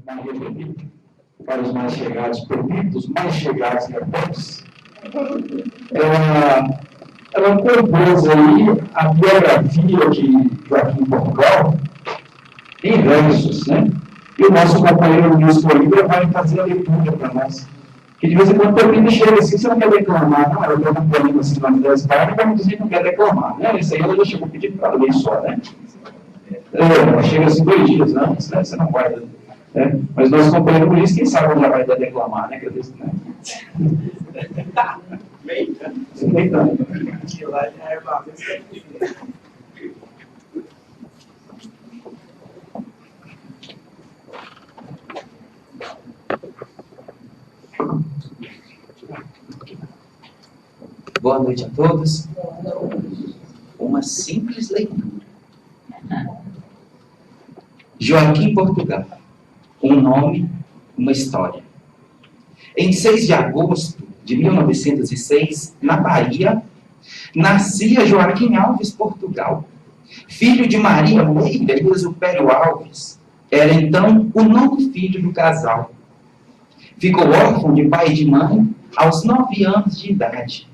Maria Felipe, para os mais chegados, perdidos, mais chegados depois, ela compôs aí a biografia de Joaquim Portugal em versos, né? E o nosso companheiro Luiz Coimbra vai fazer a leitura para nós. Que de vez em quando o Pedro chega assim, você não quer declamar, não, eu estou com um problema assim nas 10 páginas, vamos dizer que não quer declamar, né? Isso aí ela já chegou a pedir para ler só, né? Chega assim 2 dias antes, né? Você não guarda. Né? Mas nosso companheiro Luiz, quem sabe já vai declamar, né? Boa noite a todos. Uma simples leitura. Joaquim Portugal. Um nome, uma história. Em 6 de agosto de 1906, na Bahia, nascia Joaquim Alves Portugal, filho de Maria Meira e Exupério Alves. Era então o 9º filho do casal. Ficou órfão de pai e de mãe aos 9 anos de idade.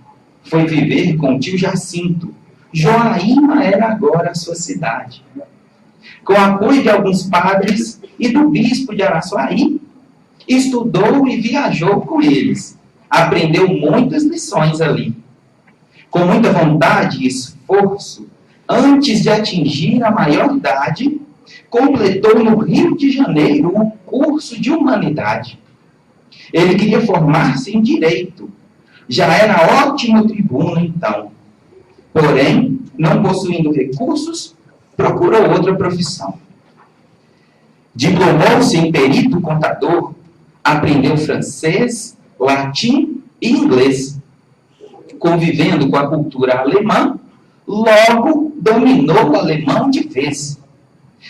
Foi viver com o tio Jacinto. Joaíma era agora a sua cidade. Com o apoio de alguns padres e do bispo de Araçuaí, estudou e viajou com eles. Aprendeu muitas lições ali. Com muita vontade e esforço, antes de atingir a maioridade, completou no Rio de Janeiro o curso de Humanidade. Ele queria formar-se em Direito. Já era ótimo tribuno, então. Porém, não possuindo recursos, procurou outra profissão. Diplomou-se em perito contador, aprendeu francês, latim e inglês. Convivendo com a cultura alemã, logo dominou o alemão de vez.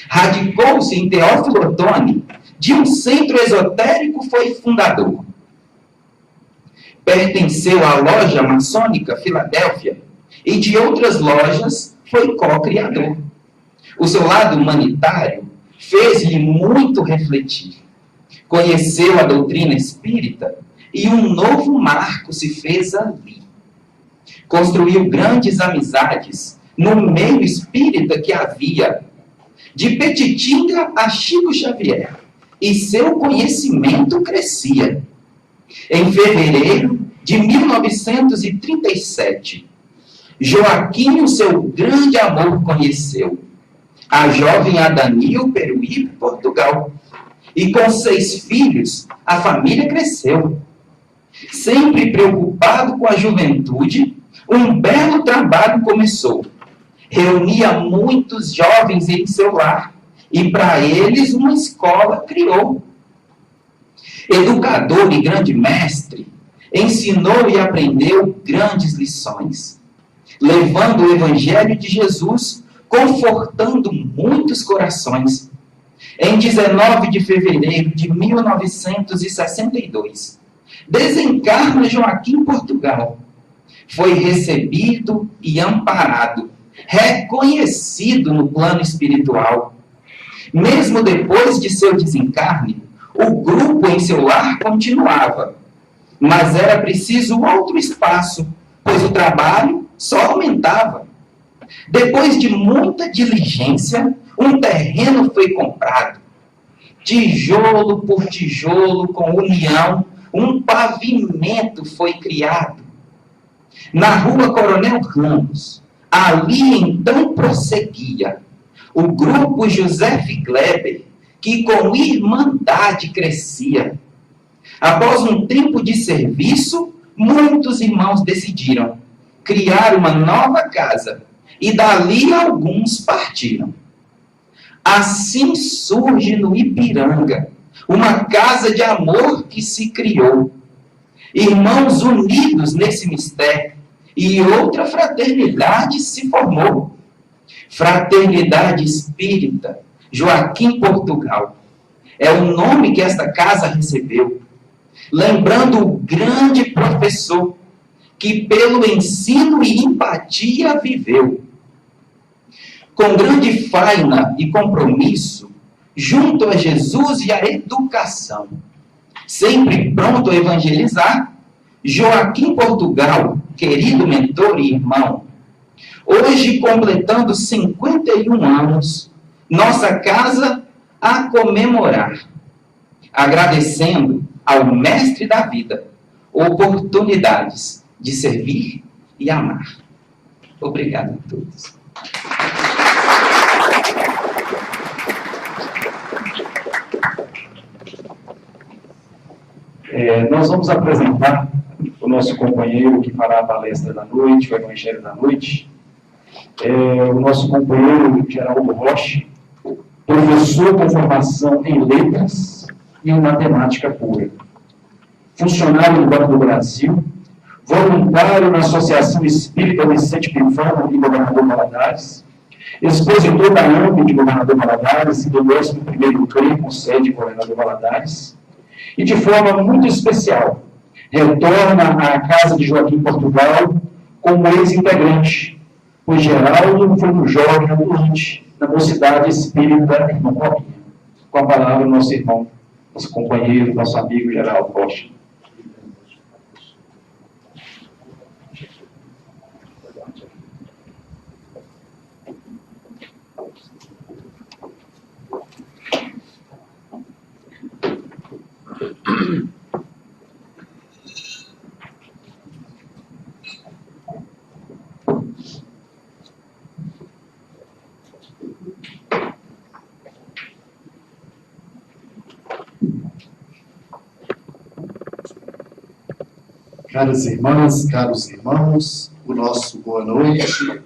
Radicou-se em Teófilo Otoni, de um centro esotérico foi fundador. Pertenceu à loja maçônica Filadélfia e de outras lojas foi co-criador. O seu lado humanitário fez-lhe muito refletir. Conheceu a doutrina espírita e um novo marco se fez ali. Construiu grandes amizades no meio espírita que havia, de Petitinga a Chico Xavier, e seu conhecimento crescia. Em fevereiro de 1937, Joaquim o seu grande amor conheceu, a jovem Adanil Peruíbe Portugal, e com 6 filhos a família cresceu. Sempre preocupado com a juventude, um belo trabalho começou. Reunia muitos jovens em seu lar e para eles uma escola criou. Educador e grande mestre, ensinou e aprendeu grandes lições, levando o Evangelho de Jesus, confortando muitos corações. Em 19 de fevereiro de 1962, desencarna Joaquim Portugal. Foi recebido e amparado, reconhecido no plano espiritual. Mesmo depois de seu desencarne, o grupo em seu lar continuava, mas era preciso outro espaço, pois o trabalho só aumentava. Depois de muita diligência, um terreno foi comprado. Tijolo por tijolo, com união, um pavimento foi criado. Na rua Coronel Ramos, ali então prosseguia o grupo José Kleber, que com irmandade crescia. Após um tempo de serviço, muitos irmãos decidiram criar uma nova casa, e dali alguns partiram. Assim surge no Ipiranga uma casa de amor que se criou. Irmãos unidos nesse mistério, e outra fraternidade se formou. Fraternidade Espírita Joaquim Portugal é o nome que esta casa recebeu, lembrando o grande professor que pelo ensino e empatia viveu. Com grande faina e compromisso, junto a Jesus e a educação, sempre pronto a evangelizar, Joaquim Portugal, querido mentor e irmão, hoje completando 51 anos, nossa casa a comemorar, agradecendo ao mestre da vida oportunidades de servir e amar. Obrigado a todos. Nós vamos apresentar o nosso companheiro que fará a palestra da noite, o Evangelho da Noite. O nosso companheiro Geraldo Rocha, professor com formação em letras e em matemática pura. Funcionário do Banco do Brasil, voluntário na Associação Espírita Vicente Pifano e Governador Valadares, expositor da AMB de Governador Valadares e do 11º CRE com sede em Governador Valadares, e de forma muito especial, retorna à casa de Joaquim Portugal como ex-integrante, pois Geraldo foi um jovem atuante na Mocidade Espírita Irmão Robinho. Com a palavra, nosso irmão, nosso companheiro, nosso amigo Geraldo Rocha. Caras irmãs, caros irmãos, o nosso boa noite.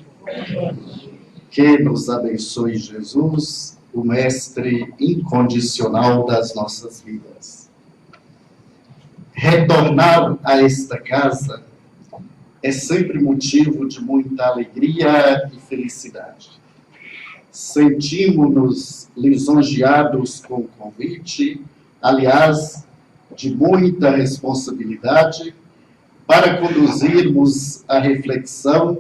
Que nos abençoe Jesus, o Mestre incondicional das nossas vidas. Retornar a esta casa é sempre motivo de muita alegria e felicidade. Sentimos-nos lisonjeados com o convite, aliás, de muita responsabilidade, para conduzirmos a reflexão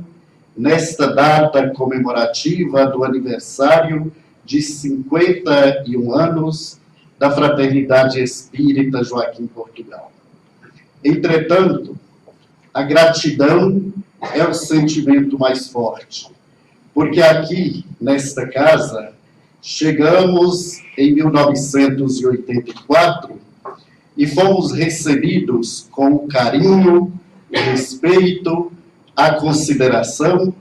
nesta data comemorativa do aniversário de 51 anos da Fraternidade Espírita Joaquim Portugal. Entretanto, a gratidão é o sentimento mais forte, porque aqui, nesta casa, chegamos em 1984 e fomos recebidos com o carinho, o respeito, a consideração,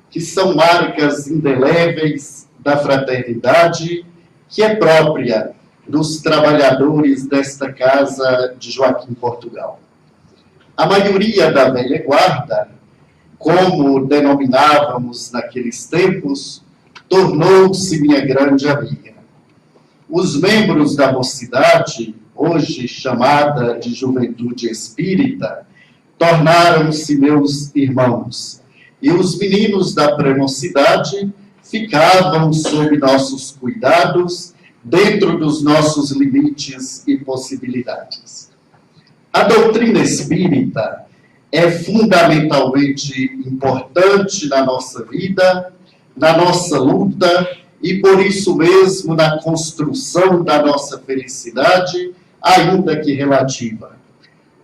que são marcas indeléveis da fraternidade, que é própria dos trabalhadores desta casa de Joaquim Portugal. A maioria da velha guarda, como denominávamos naqueles tempos, tornou-se minha grande amiga. Os membros da mocidade, hoje chamada de Juventude Espírita, tornaram-se meus irmãos, e os meninos da premocidade ficavam sob nossos cuidados, dentro dos nossos limites e possibilidades. A doutrina espírita é fundamentalmente importante na nossa vida, na nossa luta, e por isso mesmo na construção da nossa felicidade, ainda que relativa.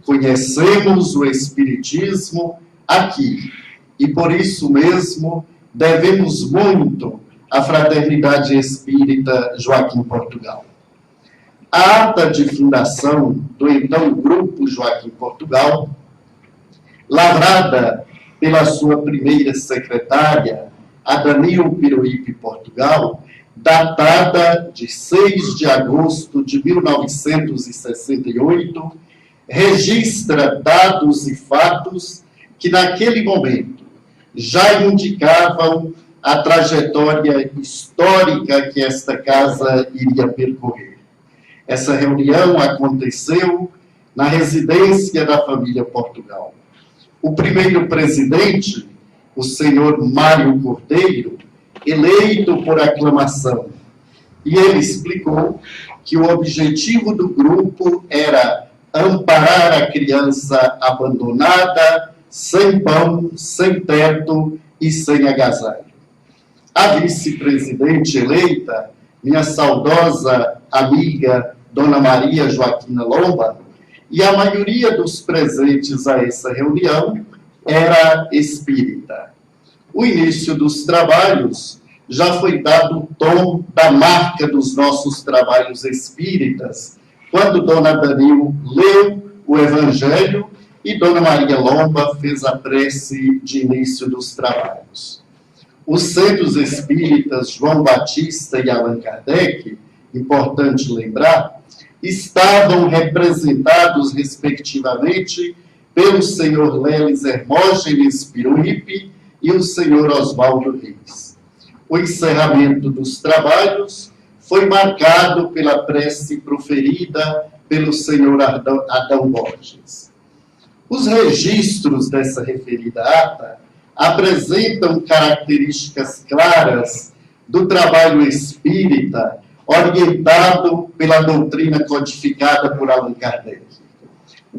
Conhecemos o Espiritismo aqui, e por isso mesmo devemos muito à Fraternidade Espírita Joaquim Portugal. A ata de fundação do então Grupo Joaquim Portugal, lavrada pela sua primeira secretária, a Danil Piruípe Portugal, datada de 6 de agosto de 1968, registra dados e fatos que naquele momento já indicavam a trajetória histórica que esta casa iria percorrer. Essa reunião aconteceu na residência da família Portugal. O primeiro presidente, o senhor Mário Cordeiro, eleito por aclamação, e ele explicou que o objetivo do grupo era amparar a criança abandonada, sem pão, sem teto e sem agasalho. A vice-presidente eleita, minha saudosa amiga Dona Maria Joaquina Lomba, e a maioria dos presentes a essa reunião era espírita. O início dos trabalhos já foi dado o tom da marca dos nossos trabalhos espíritas, quando Dona Danil leu o Evangelho e Dona Maria Lomba fez a prece de início dos trabalhos. Os centros espíritas João Batista e Allan Kardec, importante lembrar, estavam representados, respectivamente, pelo senhor Leles Hermógenes Piruípe e o senhor Oswaldo Reis. O encerramento dos trabalhos foi marcado pela prece proferida pelo senhor Adão Borges. Os registros dessa referida ata apresentam características claras do trabalho espírita orientado pela doutrina codificada por Allan Kardec.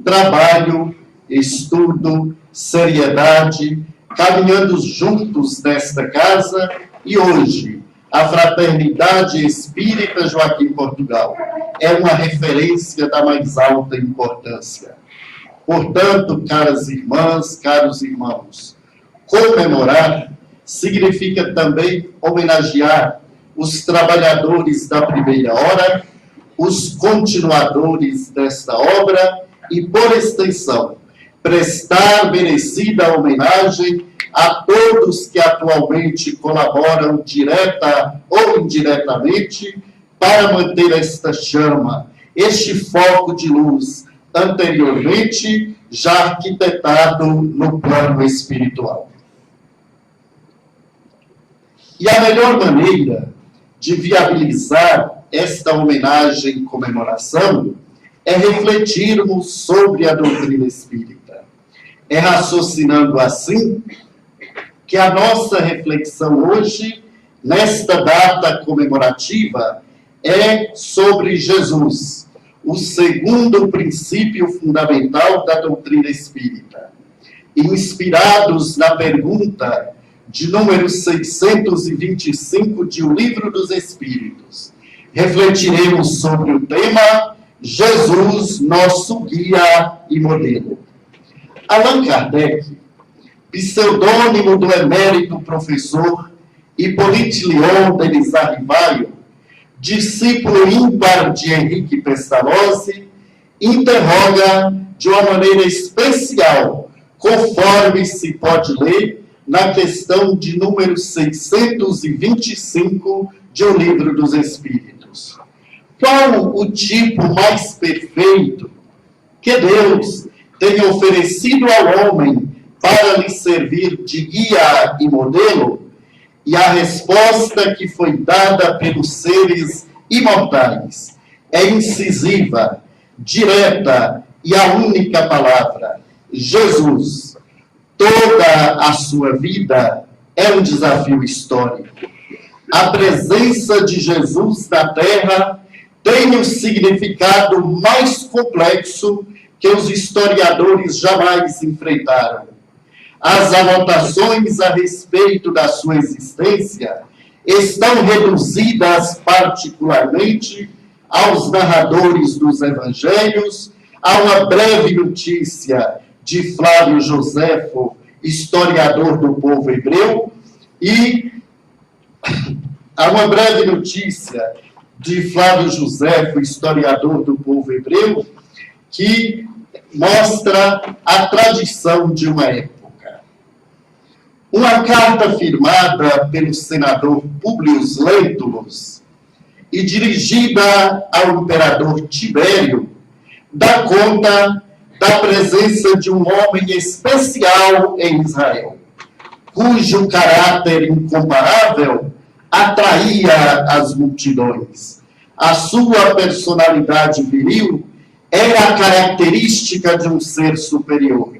Trabalho, estudo, seriedade, caminhando juntos nesta casa, e hoje a Fraternidade Espírita Joaquim Portugal é uma referência da mais alta importância. Portanto, caras irmãs, caros irmãos, comemorar significa também homenagear os trabalhadores da primeira hora, os continuadores desta obra e, por extensão, prestar merecida homenagem a todos que atualmente colaboram direta ou indiretamente para manter esta chama, este foco de luz, anteriormente já arquitetado no plano espiritual. E a melhor maneira de viabilizar esta homenagem e comemoração é refletirmos sobre a doutrina espírita. É raciocinando assim que a nossa reflexão hoje, nesta data comemorativa, é sobre Jesus, o segundo princípio fundamental da doutrina espírita. Inspirados na pergunta de número 625 de O Livro dos Espíritos, refletiremos sobre o tema Jesus, nosso guia e modelo. Allan Kardec, pseudônimo do emérito professor Hippolyte Léon Denis Arrivaio, discípulo ímpar de Henrique Pestalozzi, interroga de uma maneira especial, conforme se pode ler na questão de número 625 de O Livro dos Espíritos. Qual o tipo mais perfeito que Deus tem oferecido ao homem para lhe servir de guia e modelo? E a resposta que foi dada pelos seres imortais é incisiva, direta e a única palavra: Jesus. Toda a sua vida é um desafio histórico. A presença de Jesus na Terra tem um significado mais complexo que os historiadores jamais enfrentaram. As anotações a respeito da sua existência estão reduzidas particularmente aos narradores dos evangelhos, a uma breve notícia de Flávio Joséfo, historiador do povo hebreu, e a uma breve notícia de Flávio Joséfo, historiador do povo hebreu, que mostra a tradição de uma época. Uma carta firmada pelo senador Públio Lentulus e dirigida ao imperador Tibério dá conta da presença de um homem especial em Israel, cujo caráter incomparável atraía as multidões. A sua personalidade viril era a característica de um ser superior.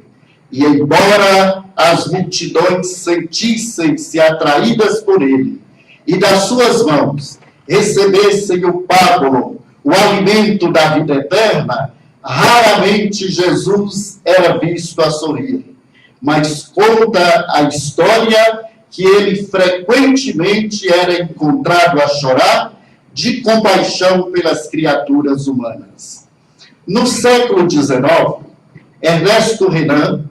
E, embora as multidões sentissem-se atraídas por ele, e das suas mãos recebessem o pábulo, o alimento da vida eterna, raramente Jesus era visto a sorrir. Mas conta a história que ele frequentemente era encontrado a chorar de compaixão pelas criaturas humanas. No século XIX, Ernesto Renan,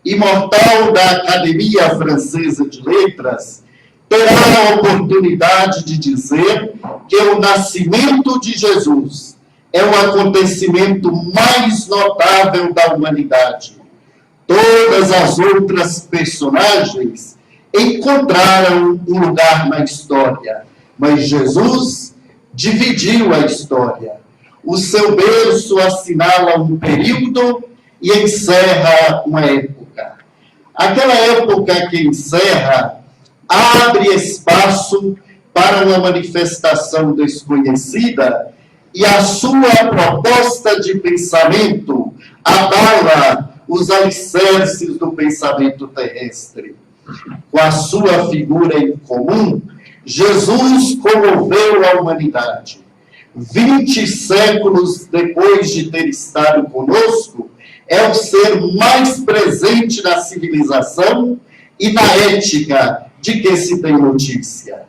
imortal da Academia Francesa de Letras, terá a oportunidade de dizer que o nascimento de Jesus é o acontecimento mais notável da humanidade. Todas as outras personagens encontraram um lugar na história, mas Jesus dividiu a história. O seu berço assinala um período e encerra uma época. Aquela época que encerra abre espaço para uma manifestação desconhecida e a sua proposta de pensamento abala os alicerces do pensamento terrestre. Com a sua figura em comum, Jesus comoveu a humanidade. 20 séculos depois de ter estado conosco, é o ser mais presente na civilização e na ética de que se tem notícia.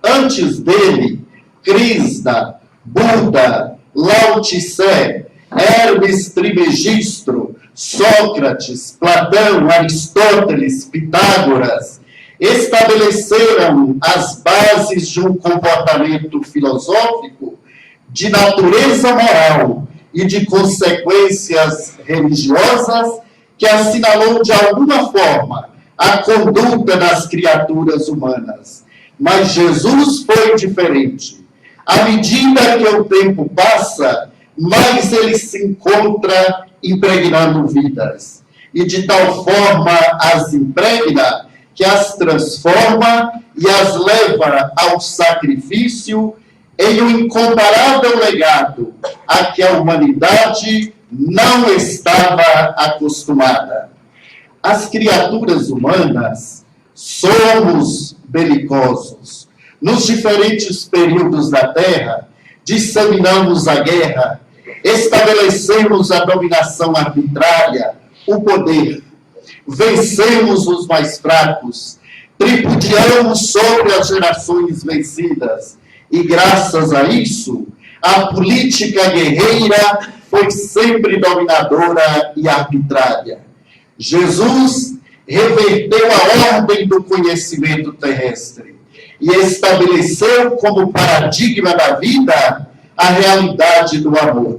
Antes dele, Krishna, Buda, Lao Tse, Hermes Trismegisto, Sócrates, Platão, Aristóteles, Pitágoras, estabeleceram as bases de um comportamento filosófico de natureza moral e de consequências religiosas que assinalou de alguma forma a conduta das criaturas humanas. Mas Jesus foi diferente. À medida que o tempo passa, mais ele se encontra impregnando vidas. E de tal forma as impregna que as transforma e as leva ao sacrifício em um incomparável legado a que a humanidade não estava acostumada. As criaturas humanas somos belicosos. Nos diferentes períodos da Terra, disseminamos a guerra, estabelecemos a dominação arbitrária, o poder, vencemos os mais fracos, tripudiamos sobre as gerações vencidas, e graças a isso, a política guerreira foi sempre dominadora e arbitrária. Jesus reverteu a ordem do conhecimento terrestre e estabeleceu como paradigma da vida a realidade do amor.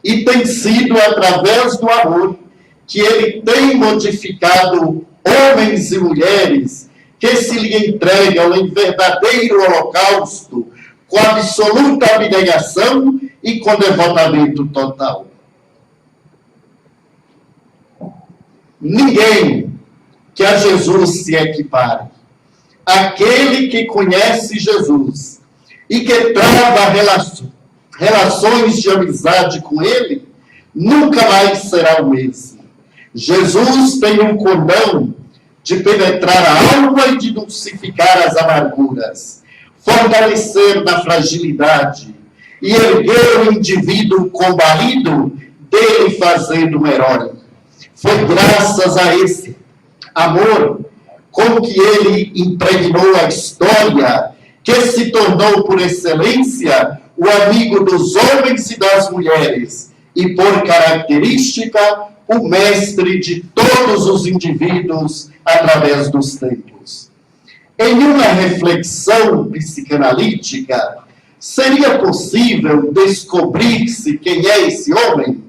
E tem sido através do amor que ele tem modificado homens e mulheres que se lhe entregam em verdadeiro holocausto, com absoluta abnegação e com devotamento total. Ninguém que a Jesus se equipare. Aquele que conhece Jesus e que trava relações de amizade com ele, nunca mais será o mesmo. Jesus tem um condão de penetrar a alma e de dulcificar as amarguras, fortalecer na fragilidade e erguer o indivíduo combalido, dele fazendo um herói. Foi graças a esse amor com que ele impregnou a história, que se tornou por excelência o amigo dos homens e das mulheres, e por característica o mestre de todos os indivíduos através dos tempos. Em uma reflexão psicanalítica, seria possível descobrir-se quem é esse homem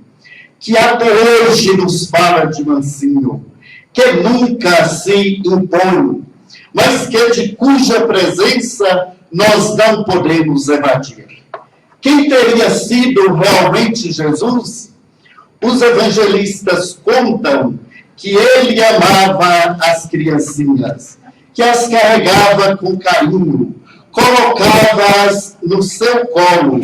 que até hoje nos fala de mansinho, que nunca se impõe, mas de cuja presença nós não podemos evadir. Quem teria sido realmente Jesus? Os evangelistas contam que ele amava as criancinhas, que as carregava com carinho, colocava-as no seu colo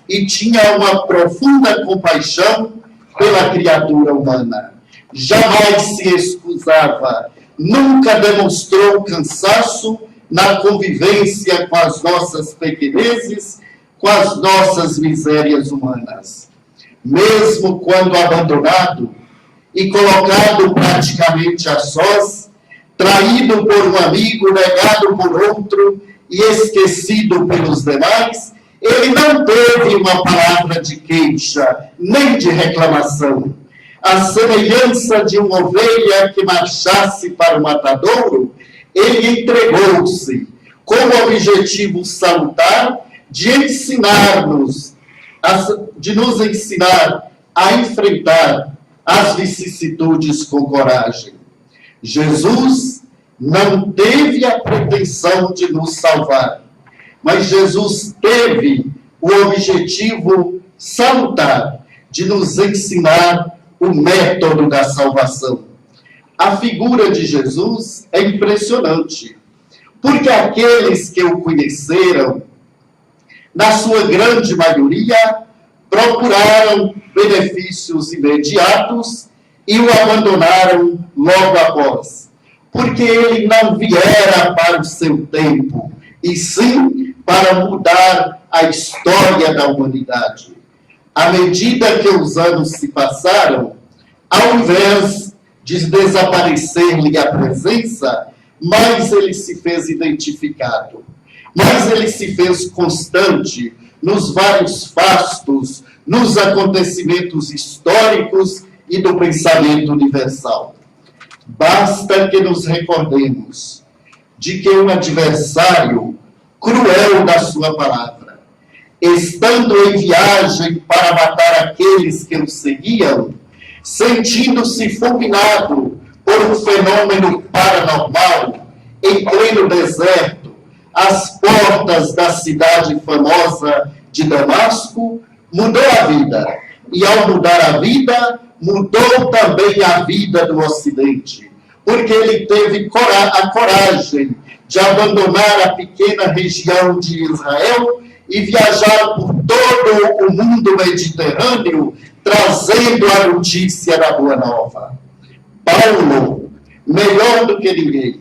e tinha uma profunda compaixão pela criatura humana. Jamais se excusava, nunca demonstrou cansaço na convivência com as nossas pequenezes, com as nossas misérias humanas. Mesmo quando abandonado e colocado praticamente a sós, traído por um amigo, negado por outro e esquecido pelos demais, Ele não teve uma palavra de queixa, nem de reclamação. À semelhança de uma ovelha que marchasse para o matadouro, ele entregou-se com o objetivo salutar de ensinar-nos, de nos ensinar a enfrentar as vicissitudes com coragem. Jesus não teve a pretensão de nos salvar, mas Jesus teve o objetivo salutar de nos ensinar o método da salvação. A figura de Jesus é impressionante, porque aqueles que o conheceram, na sua grande maioria, procuraram benefícios imediatos e o abandonaram logo após, porque ele não viera para o seu tempo, e sim para mudar a história da humanidade. À medida que os anos se passaram, ao invés de desaparecer-lhe a presença, mais ele se fez identificado, mais ele se fez constante nos vários fastos, nos acontecimentos históricos e do pensamento universal. Basta que nos recordemos de que um adversário cruel da sua palavra, estando em viagem para matar aqueles que o seguiam, sentindo-se fulminado por um fenômeno paranormal, em pleno deserto, às portas da cidade famosa de Damasco, mudou a vida. E ao mudar a vida, mudou também a vida do Ocidente, porque ele teve a coragem de abandonar a pequena região de Israel e viajar por todo o mundo mediterrâneo, trazendo a notícia da Boa Nova. Paulo, melhor do que ninguém,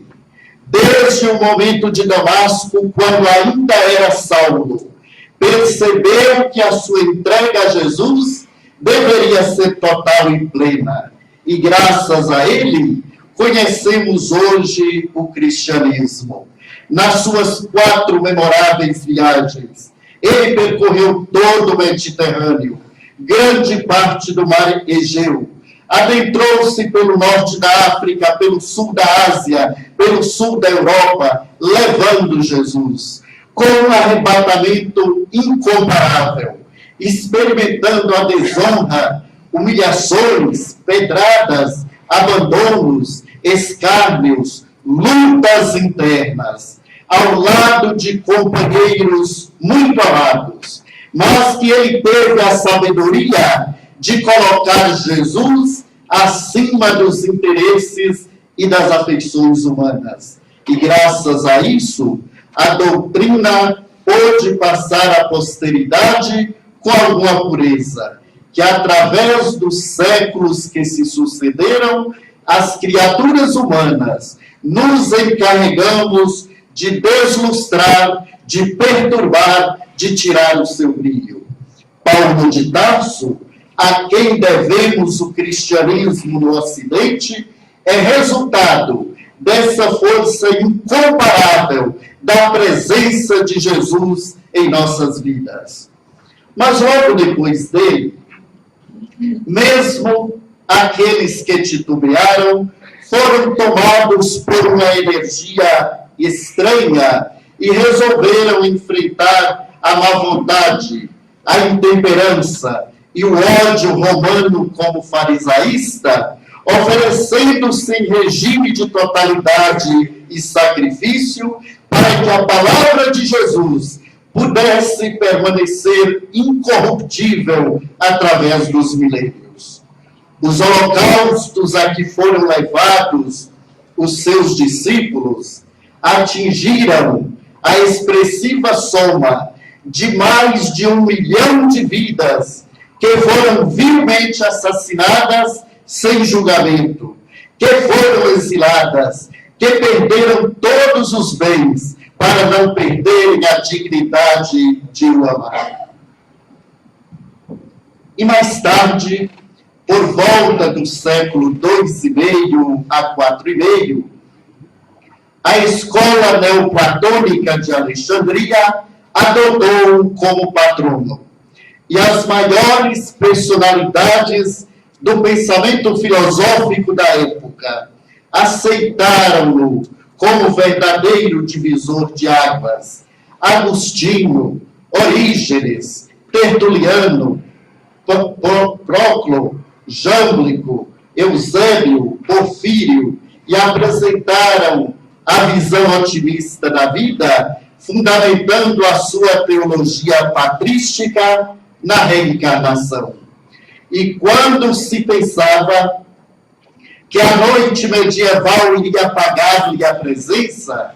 desde o momento de Damasco, quando ainda era Saulo, percebeu que a sua entrega a Jesus deveria ser total e plena. E graças a ele, conhecemos hoje o cristianismo. Nas suas 4 memoráveis viagens, ele percorreu todo o Mediterrâneo, grande parte do mar Egeu, adentrou-se pelo norte da África, pelo sul da Ásia, pelo sul da Europa, levando Jesus, com um arrebatamento incomparável, experimentando a desonra, humilhações, pedradas, abandonos, escárnios, lutas internas, ao lado de companheiros muito amados, mas que ele teve a sabedoria de colocar Jesus acima dos interesses e das afeições humanas. E graças a isso, a doutrina pôde passar à posteridade com alguma pureza, que através dos séculos que se sucederam, as criaturas humanas nos encarregamos de deslustrar, de perturbar, de tirar o seu brilho. Paulo de Tarso, a quem devemos o cristianismo no Ocidente, é resultado dessa força incomparável da presença de Jesus em nossas vidas. Mas logo depois dele, mesmo aqueles que titubearam foram tomados por uma energia estranha e resolveram enfrentar a má vontade, a intemperança e o ódio romano como farisaísta, oferecendo-se em regime de totalidade e sacrifício para que a palavra de Jesus pudesse permanecer incorruptível através dos milênios. Os holocaustos a que foram levados os seus discípulos atingiram a expressiva soma de mais de 1 milhão de vidas que foram vilmente assassinadas sem julgamento, que foram exiladas, que perderam todos os bens para não perderem a dignidade de o amar. E mais tarde, por volta do século II a IV, a escola neoplatônica de Alexandria adotou-o como patrono. E as maiores personalidades do pensamento filosófico da época aceitaram-no como verdadeiro divisor de águas. Agostinho, Orígenes, Tertuliano, Proclo, Jâmblico, Eusébio, Porfírio, e apresentaram a visão otimista da vida, fundamentando a sua teologia patrística na reencarnação. E quando se pensava que a noite medieval iria apagar-lhe a presença,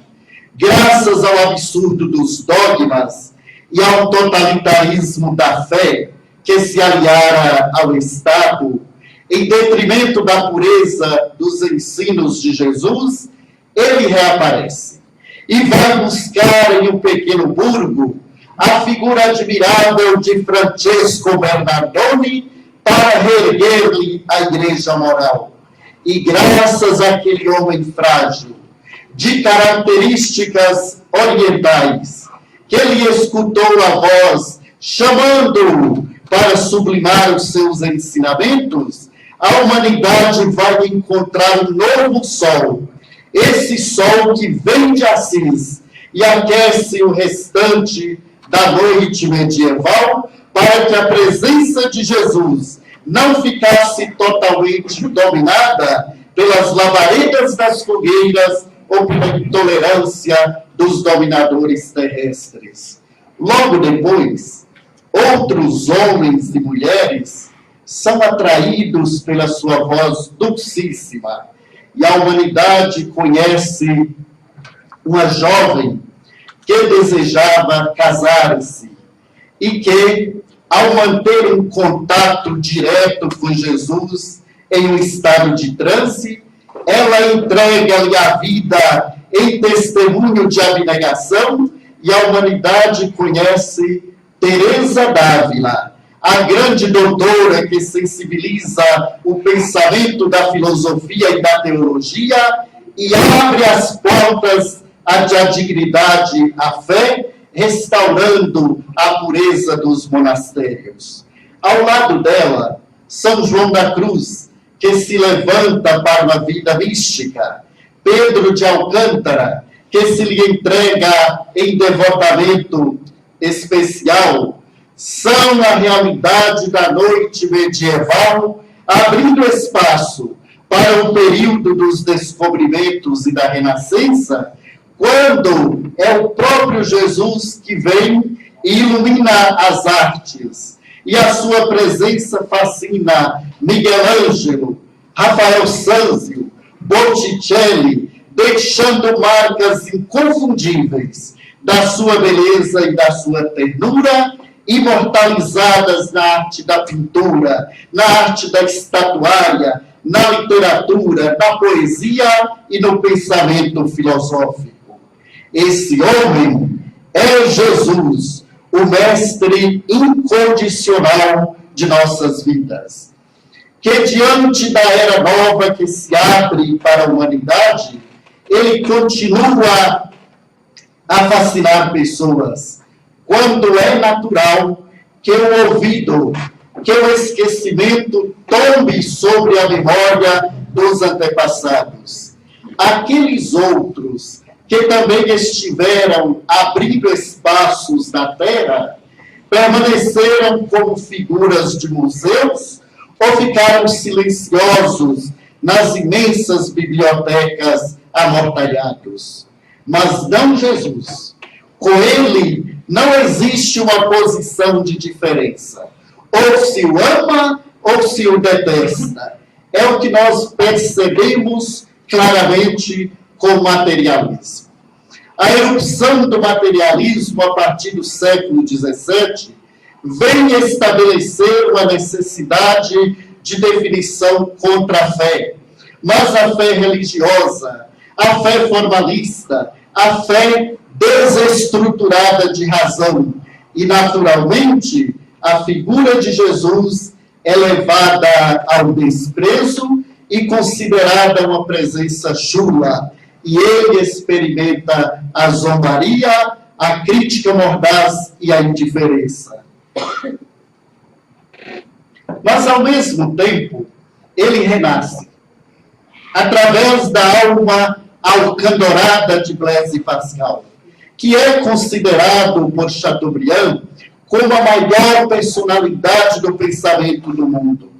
graças ao absurdo dos dogmas e ao totalitarismo da fé que se aliara ao Estado, em detrimento da pureza dos ensinos de Jesus, ele reaparece e vai buscar em um pequeno burgo a figura admirável de Francesco Bernardoni para reerguer-lhe a igreja moral. E graças àquele homem frágil, de características orientais, que ele escutou a voz chamando-o para sublimar os seus ensinamentos, a humanidade vai encontrar um novo sol. Esse sol que vem de Assis e aquece o restante da noite medieval, para que a presença de Jesus não ficasse totalmente dominada pelas lavaredas das fogueiras ou pela intolerância dos dominadores terrestres. Logo depois, outros homens e mulheres são atraídos pela sua voz dulcíssima, e a humanidade conhece uma jovem que desejava casar-se e que, ao manter um contato direto com Jesus em um estado de transe, ela entrega-lhe a vida em testemunho de abnegação, e a humanidade conhece Teresa d'Ávila, a grande doutora que sensibiliza o pensamento da filosofia e da teologia e abre as portas à dignidade, à fé, restaurando a pureza dos monastérios. Ao lado dela, São João da Cruz, que se levanta para uma vida mística, Pedro de Alcântara, que se lhe entrega em devotamento especial, são a realidade da noite medieval, abrindo espaço para o período dos descobrimentos e da renascença, quando é o próprio Jesus que vem e ilumina as artes, e a sua presença fascina Miguel Ângelo, Rafael Sanzio, Botticelli, deixando marcas inconfundíveis da sua beleza e da sua ternura, imortalizadas na arte da pintura, na arte da estatuária, na literatura, na poesia e no pensamento filosófico. Esse homem é Jesus, o mestre incondicional de nossas vidas, que diante da era nova que se abre para a humanidade, ele continua a fascinar pessoas, quando é natural que o ouvido, que o esquecimento tombe sobre a memória dos antepassados. Aqueles outros que também estiveram abrindo espaços na terra, permaneceram como figuras de museus ou ficaram silenciosos nas imensas bibliotecas amortalhados. Mas não Jesus. Com ele não existe uma posição de diferença. Ou se o ama ou se o detesta. É o que nós percebemos claramente com o materialismo. A erupção do materialismo a partir do século XVII vem estabelecer uma necessidade de definição contra a fé. Mas a fé religiosa, a fé formalista, a fé desestruturada de razão. E, naturalmente, a figura de Jesus é levada ao desprezo e considerada uma presença chula. E ele experimenta a zombaria, a crítica mordaz e a indiferença. Mas, ao mesmo tempo, ele renasce, através da alma alcandorada de Blaise Pascal, que é considerado por Chateaubriand como a maior personalidade do pensamento do mundo.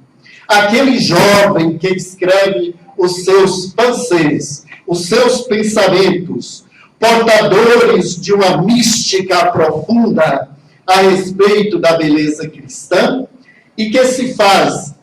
Aquele jovem que escreve os seus pensées, os seus pensamentos, portadores de uma mística profunda a respeito da beleza cristã, e que se faz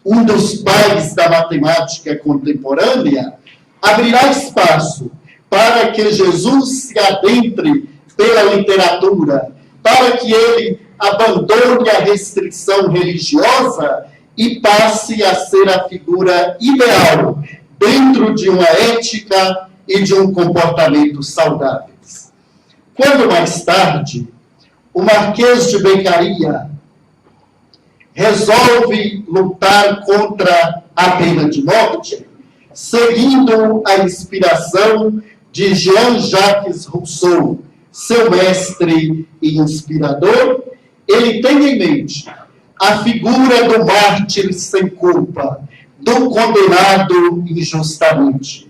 um dos pais da matemática contemporânea, abrirá espaço para que Jesus se adentre pela literatura, para que ele abandone a restrição religiosa e passe a ser a figura ideal dentro de uma ética e de um comportamento saudáveis. Quando mais tarde, o Marquês de Beccaria resolve lutar contra a pena de morte, seguindo a inspiração de Jean-Jacques Rousseau, seu mestre e inspirador, ele tem em mente a figura do mártir sem culpa, do condenado injustamente,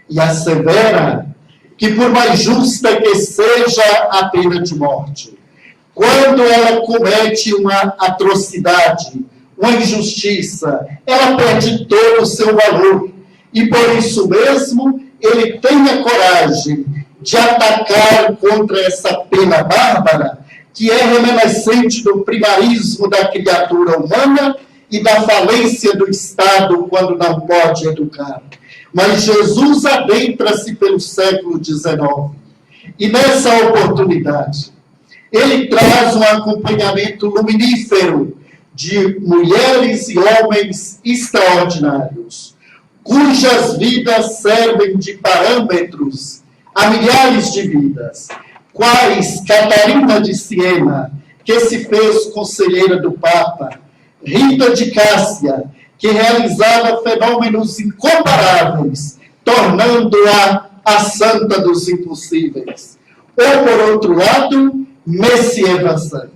e assevera que, por mais justa que seja a pena de morte, quando ela comete uma atrocidade, uma injustiça, ela perde todo o seu valor. E por isso mesmo, ele tem a coragem de atacar contra essa pena bárbara, que é remanescente do primarismo da criatura humana e da falência do Estado quando não pode educar. Mas Jesus adentra-se pelo século XIX. E nessa oportunidade, ele traz um acompanhamento luminífero de mulheres e homens extraordinários, cujas vidas servem de parâmetros a milhares de vidas, quais Catarina de Siena, que se fez conselheira do Papa, Rita de Cássia, que realizava fenômenos incomparáveis, tornando-a a santa dos impossíveis. Ou, por outro lado, Messier Vincent,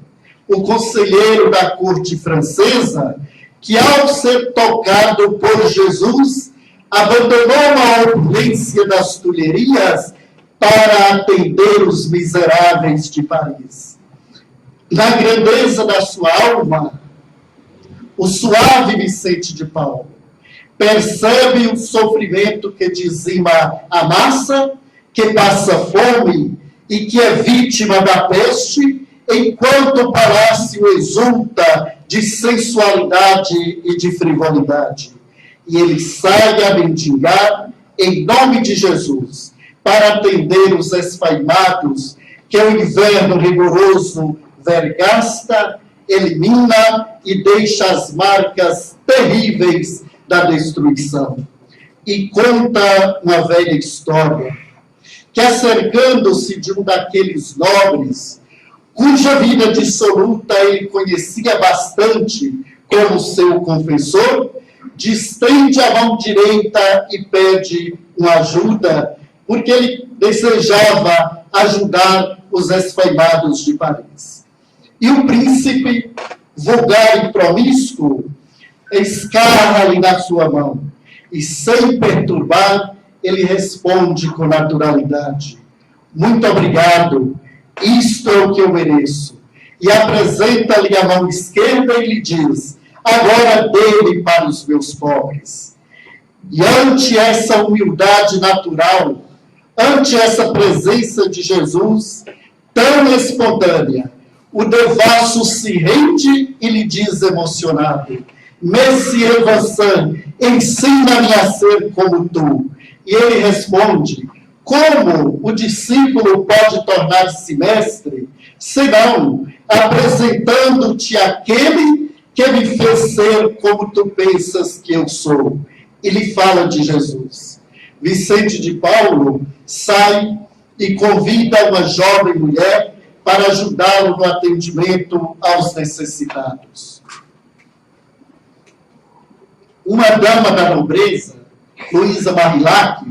o conselheiro da corte francesa, que ao ser tocado por Jesus, abandonou a opulência das Tulherias para atender os miseráveis de Paris. Na grandeza da sua alma, o suave Vicente de Paulo percebe o sofrimento que dizima a massa, que passa fome e que é vítima da peste, enquanto o palácio exulta de sensualidade e de frivolidade. E ele sai a mendigar em nome de Jesus, para atender os esfaimados que o inverno rigoroso vergasta, elimina e deixa as marcas terríveis da destruição. E conta uma velha história, que acercando-se de um daqueles nobres, cuja vida dissoluta ele conhecia bastante como seu confessor, distende a mão direita e pede uma ajuda, porque ele desejava ajudar os esfaimados de Paris. E o príncipe, vulgar e promíscuo, escarra-lhe na sua mão, e sem perturbar, ele responde com naturalidade: muito obrigado, isto é o que eu mereço. E apresenta-lhe a mão esquerda e lhe diz: agora dê-me para os meus pobres. E ante essa humildade natural, ante essa presença de Jesus, tão espontânea, o devasso se rende e lhe diz emocionado: Messier Vincent, ensina-me a ser como tu. E ele responde: como o discípulo pode tornar-se mestre, senão apresentando-te aquele que me fez ser como tu pensas que eu sou? E lhe fala de Jesus. Vicente de Paulo sai e convida uma jovem mulher para ajudá-lo no atendimento aos necessitados. Uma dama da nobreza, Luísa Marillac,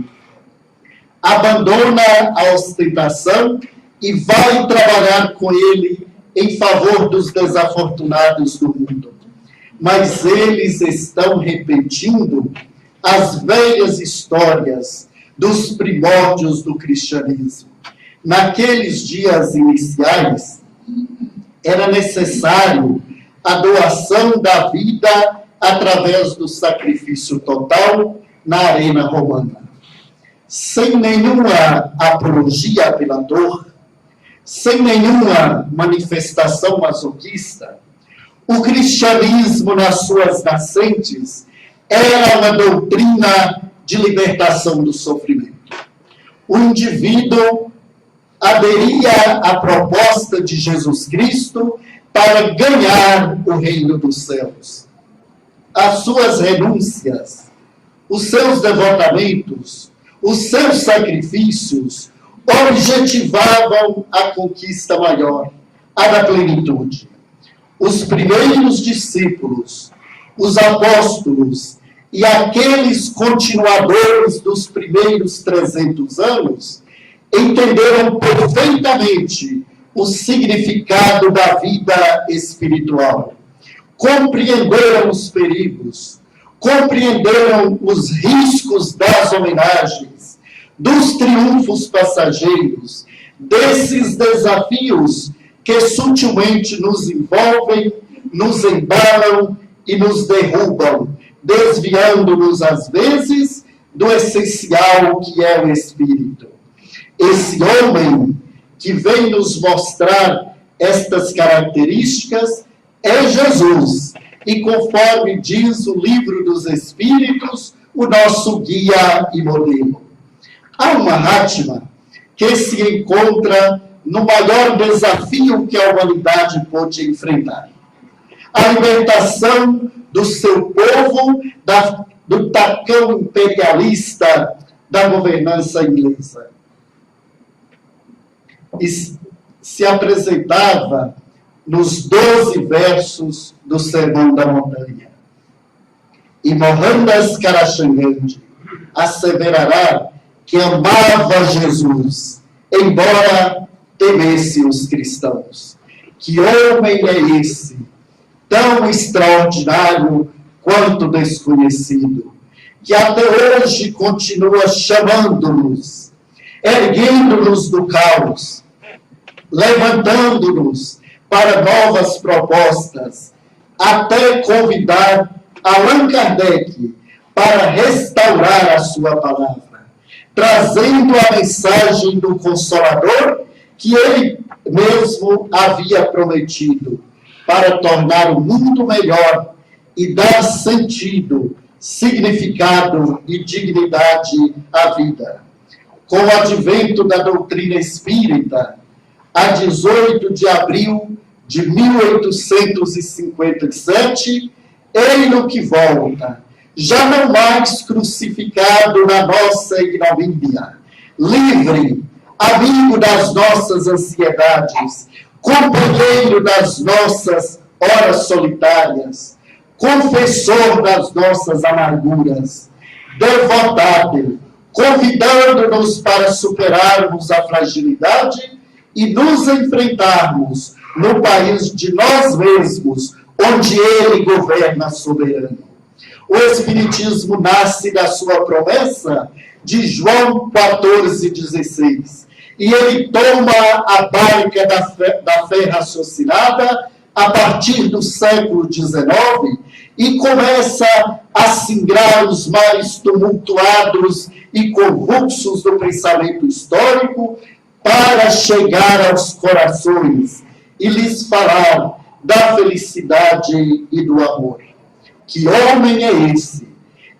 abandona a ostentação e vai trabalhar com ele em favor dos desafortunados do mundo. Mas eles estão repetindo as velhas histórias dos primórdios do cristianismo. Naqueles dias iniciais, era necessário a doação da vida através do sacrifício total na arena romana. Sem nenhuma apologia pela dor, sem nenhuma manifestação masoquista, o cristianismo, nas suas nascentes, era uma doutrina de libertação do sofrimento. O indivíduo aderia à proposta de Jesus Cristo para ganhar o reino dos céus. As suas renúncias, os seus devotamentos, os seus sacrifícios objetivavam a conquista maior, a da plenitude. Os primeiros discípulos, os apóstolos e aqueles continuadores dos primeiros 300 anos entenderam perfeitamente o significado da vida espiritual. Compreenderam os perigos, compreenderam os riscos das homenagens, dos triunfos passageiros, desses desafios que sutilmente nos envolvem, nos embalam e nos derrubam, desviando-nos às vezes do essencial que é o Espírito. Esse homem que vem nos mostrar estas características é Jesus, e conforme diz o livro dos Espíritos, o nosso guia e modelo. Há uma Mahatma que se encontra no maior desafio que a humanidade pôde enfrentar: a libertação do seu povo do tacão imperialista da governança inglesa. E se apresentava nos 12 versos do Sermão da Montanha. E Mohandas Karachandji asseverará que amava Jesus, embora temesse os cristãos. Que homem é esse, tão extraordinário quanto desconhecido, que até hoje continua chamando-nos, erguendo-nos do caos, levantando-nos para novas propostas, até convidar Allan Kardec para restaurar a sua palavra, trazendo a mensagem do Consolador que ele mesmo havia prometido, para tornar o mundo melhor e dar sentido, significado e dignidade à vida. Com o advento da doutrina espírita, a 18 de abril de 1857, ele que volta, já não mais crucificado na nossa ignomínia, livre, amigo das nossas ansiedades, companheiro das nossas horas solitárias, confessor das nossas amarguras, devotado, convidando-nos para superarmos a fragilidade e nos enfrentarmos no país de nós mesmos, onde ele governa soberano. O Espiritismo nasce da sua promessa de João 14,16. E ele toma a barca da fé raciocinada a partir do século XIX e começa a singrar os mares tumultuados e convulsos do pensamento histórico para chegar aos corações e lhes falar da felicidade e do amor. Que homem é esse?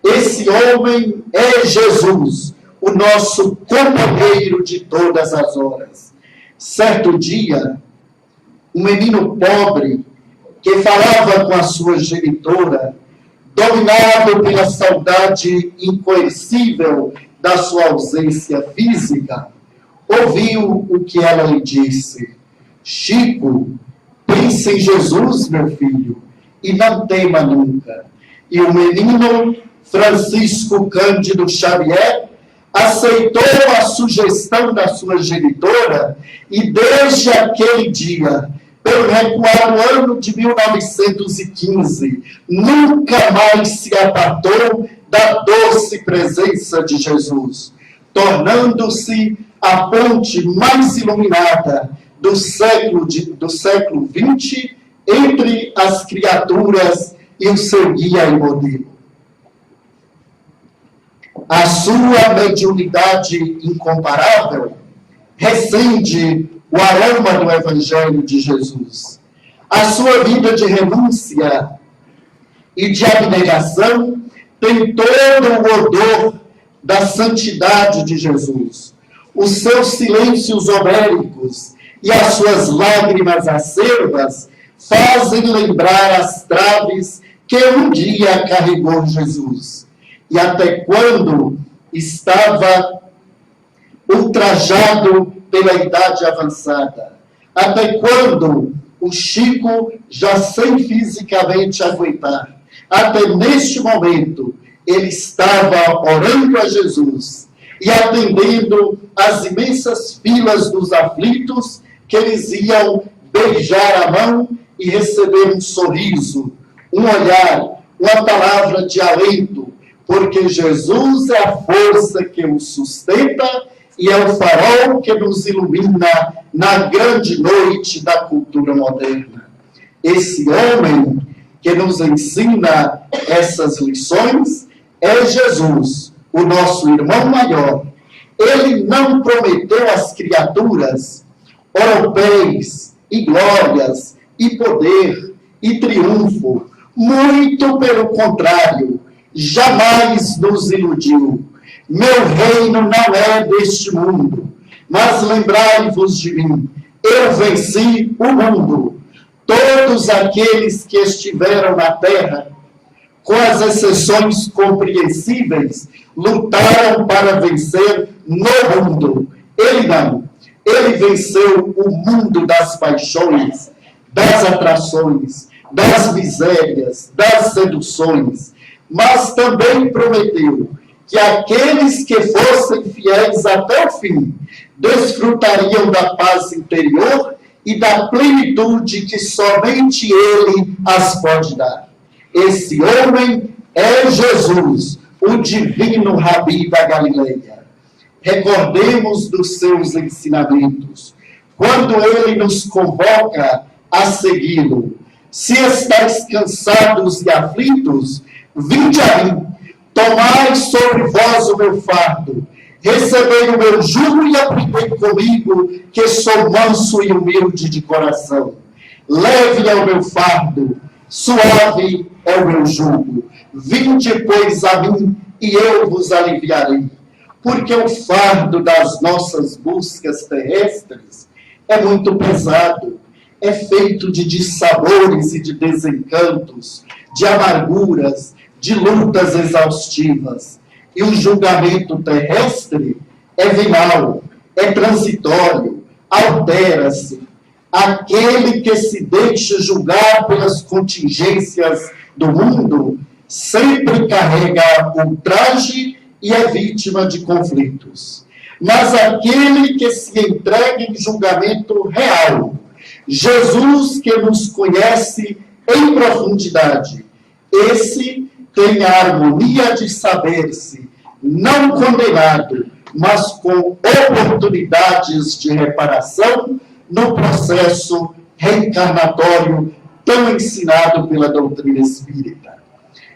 Esse homem é Jesus, o nosso companheiro de todas as horas. Certo dia, um menino pobre que falava com a sua genitora, dominado pela saudade incoercível da sua ausência física, ouviu o que ela lhe disse: Chico, pense em Jesus, meu filho, e não tema nunca. E o menino Francisco Cândido Xavier aceitou a sugestão da sua genitora e desde aquele dia, pelo recuado ano de 1915, nunca mais se apartou da doce presença de Jesus, tornando-se a ponte mais iluminada do século XX entre as criaturas e o seu guia e modelo. A sua mediunidade incomparável recende o aroma do Evangelho de Jesus. A sua vida de renúncia e de abnegação tem todo o odor da santidade de Jesus. Os seus silêncios homéricos e as suas lágrimas acerbas fazem lembrar as traves que um dia carregou Jesus. E até quando estava ultrajado pela idade avançada, até quando o Chico, já sem fisicamente aguentar, até neste momento, ele estava orando a Jesus e atendendo as imensas filas dos aflitos que eles iam beijar a mão e receber um sorriso, um olhar, uma palavra de alento, porque Jesus é a força que o sustenta e é o farol que nos ilumina na grande noite da cultura moderna. Esse homem que nos ensina essas lições é Jesus, o nosso irmão maior. Ele não prometeu às criaturas oropéis e glórias e poder e triunfo. Muito pelo contrário, jamais nos iludiu. Meu reino não é deste mundo, mas lembrai-vos de mim. Eu venci o mundo. Todos aqueles que estiveram na terra, com as exceções compreensíveis, lutaram para vencer no mundo. Ele não. Ele venceu o mundo das paixões, das atrações, das misérias, das seduções, mas também prometeu que aqueles que fossem fiéis até o fim desfrutariam da paz interior e da plenitude que somente Ele as pode dar. Esse homem é Jesus, o divino Rabi da Galileia. Recordemos dos seus ensinamentos, quando Ele nos convoca a segui-lo. Se estáis cansados e aflitos, vinde a mim, tomai sobre vós o meu fardo, recebei o meu jugo e aprendei comigo, que sou manso e humilde de coração. Leve é o meu fardo, suave é o meu jugo. Vinde, pois, a mim, e eu vos aliviarei. Porque o fardo das nossas buscas terrestres é muito pesado, é feito de dissabores e de desencantos, de amarguras, de lutas exaustivas. E o julgamento terrestre é venal, é transitório, altera-se. Aquele que se deixa julgar pelas contingências do mundo sempre carrega ultraje e é vítima de conflitos. Mas aquele que se entrega em julgamento real, Jesus que nos conhece em profundidade, esse tem a harmonia de saber-se não condenado, mas com oportunidades de reparação no processo reencarnatório tão ensinado pela doutrina espírita.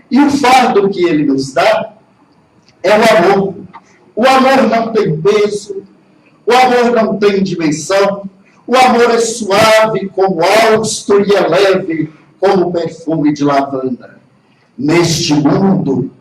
E o fardo que ele nos dá é o amor. O amor não tem peso, o amor não tem dimensão, o amor é suave como austo e é leve como perfume de lavanda. Neste mundo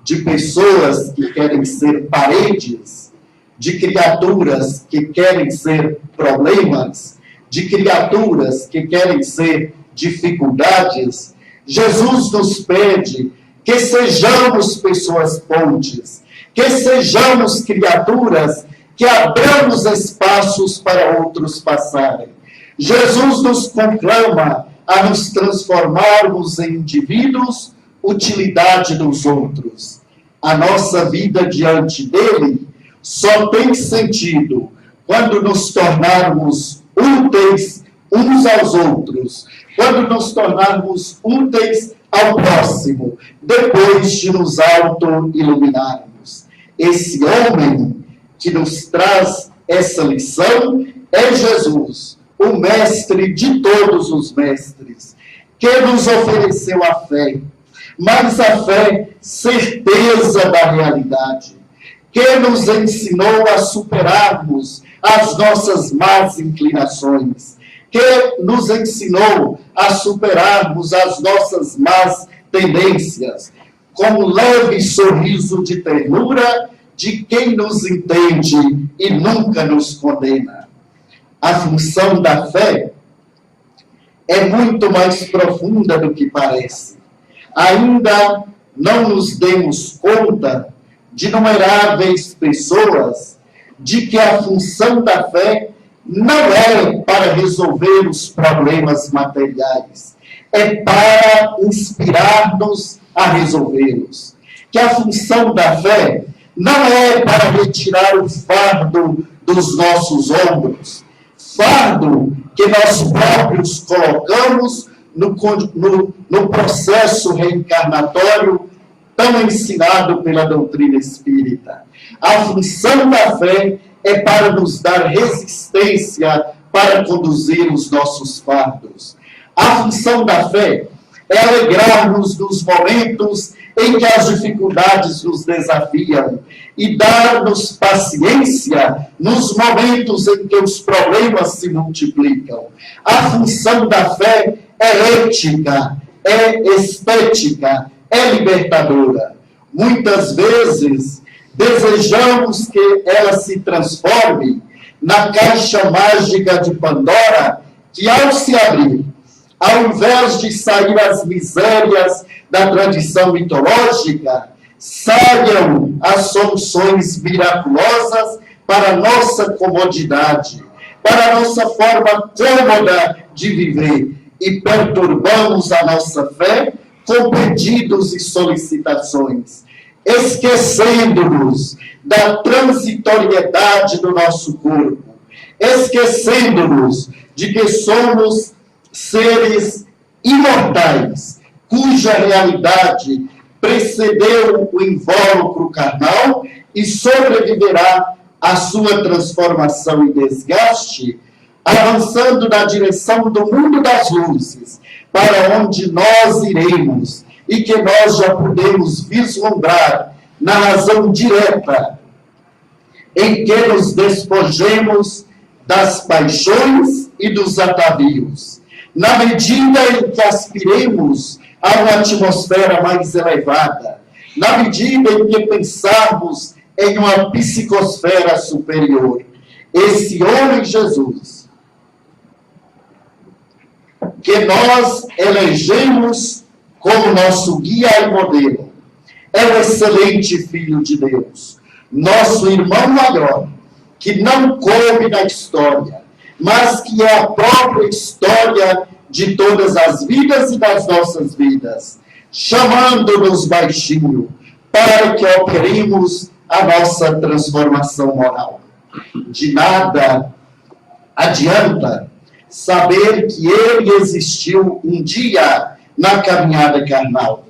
de pessoas que querem ser paredes, de criaturas que querem ser problemas, de criaturas que querem ser dificuldades, Jesus nos pede que sejamos pessoas pontes, que sejamos criaturas que abramos espaços para outros passarem. Jesus nos conclama a nos transformarmos em indivíduos, utilidade dos outros. A nossa vida diante dele só tem sentido quando nos tornarmos úteis uns aos outros, quando nos tornarmos úteis ao próximo, depois de nos auto-iluminarmos. Esse homem que nos traz essa lição é Jesus, o mestre de todos os mestres, que nos ofereceu a fé, mas a fé, certeza da realidade, que nos ensinou a superarmos as nossas más inclinações, que nos ensinou a superarmos as nossas más tendências, com um leve sorriso de ternura de quem nos entende e nunca nos condena. A função da fé é muito mais profunda do que parece. Ainda não nos demos conta de inumeráveis pessoas de que a função da fé não é para resolver os problemas materiais, é para inspirar-nos a resolvê-los. Que a função da fé não é para retirar o fardo dos nossos ombros, fardo que nós próprios colocamos no processo reencarnatório tão ensinado pela doutrina espírita. A função da fé é para nos dar resistência para conduzir os nossos fardos. A função da fé é alegrar-nos nos momentos em que as dificuldades nos desafiam e dar-nos paciência nos momentos em que os problemas se multiplicam. A função da fé é ética, é estética, é libertadora. Muitas vezes desejamos que ela se transforme na caixa mágica de Pandora, que ao se abrir, ao invés de sair as misérias da tradição mitológica, saiam as soluções miraculosas para a nossa comodidade, para a nossa forma cômoda de viver, e perturbamos a nossa fé com pedidos e solicitações, esquecendo-nos da transitoriedade do nosso corpo, esquecendo-nos de que somos seres imortais, cuja realidade precedeu o invólucro carnal e sobreviverá à sua transformação e desgaste, avançando na direção do mundo das luzes, para onde nós iremos e que nós já podemos vislumbrar na razão direta em que nos despojemos das paixões e dos atavios, na medida em que aspiremos a uma atmosfera mais elevada, na medida em que pensarmos em uma psicosfera superior. Esse homem Jesus, que nós elegemos como nosso guia e modelo, é o excelente Filho de Deus, nosso irmão maior, que não coube na história, mas que é a própria história de todas as vidas e das nossas vidas, chamando-nos baixinho para que operemos a nossa transformação moral. De nada adianta saber que ele existiu um dia na caminhada carnal,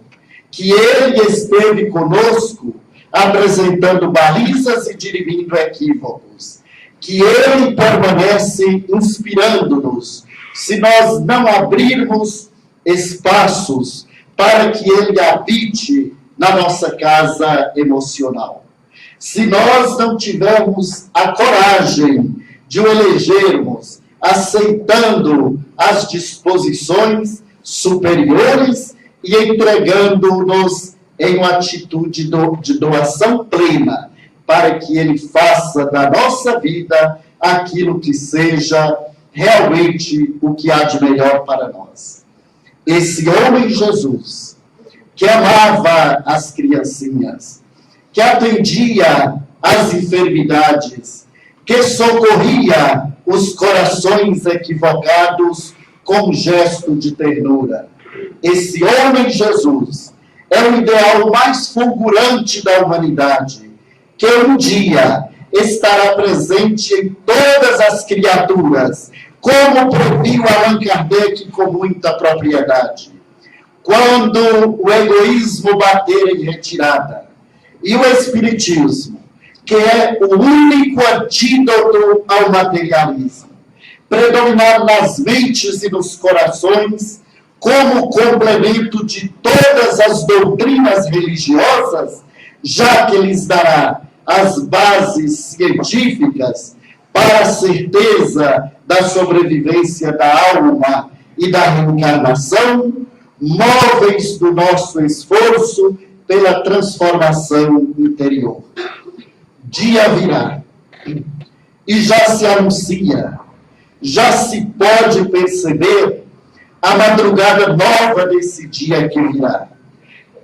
que ele esteve conosco apresentando balizas e dirimindo equívocos, que ele permanece inspirando-nos, se nós não abrirmos espaços para que ele habite na nossa casa emocional. Se nós não tivermos a coragem de o elegermos, aceitando as disposições superiores e entregando-nos em uma atitude de doação plena, para que ele faça da nossa vida aquilo que seja realmente o que há de melhor para nós. Esse homem Jesus, que amava as criancinhas, que atendia às enfermidades, que socorria os corações equivocados com um gesto de ternura. Esse homem Jesus é o ideal mais fulgurante da humanidade, que um dia estará presente em todas as criaturas, como previu Allan Kardec com muita propriedade. Quando o egoísmo bater em retirada e o espiritismo, que é o único antídoto ao materialismo, predominar nas mentes e nos corações, como complemento de todas as doutrinas religiosas, já que lhes dará as bases científicas para a certeza da sobrevivência da alma e da reencarnação, móveis do nosso esforço pela transformação interior. Dia virá, e já se anuncia, já se pode perceber a madrugada nova desse dia que virá,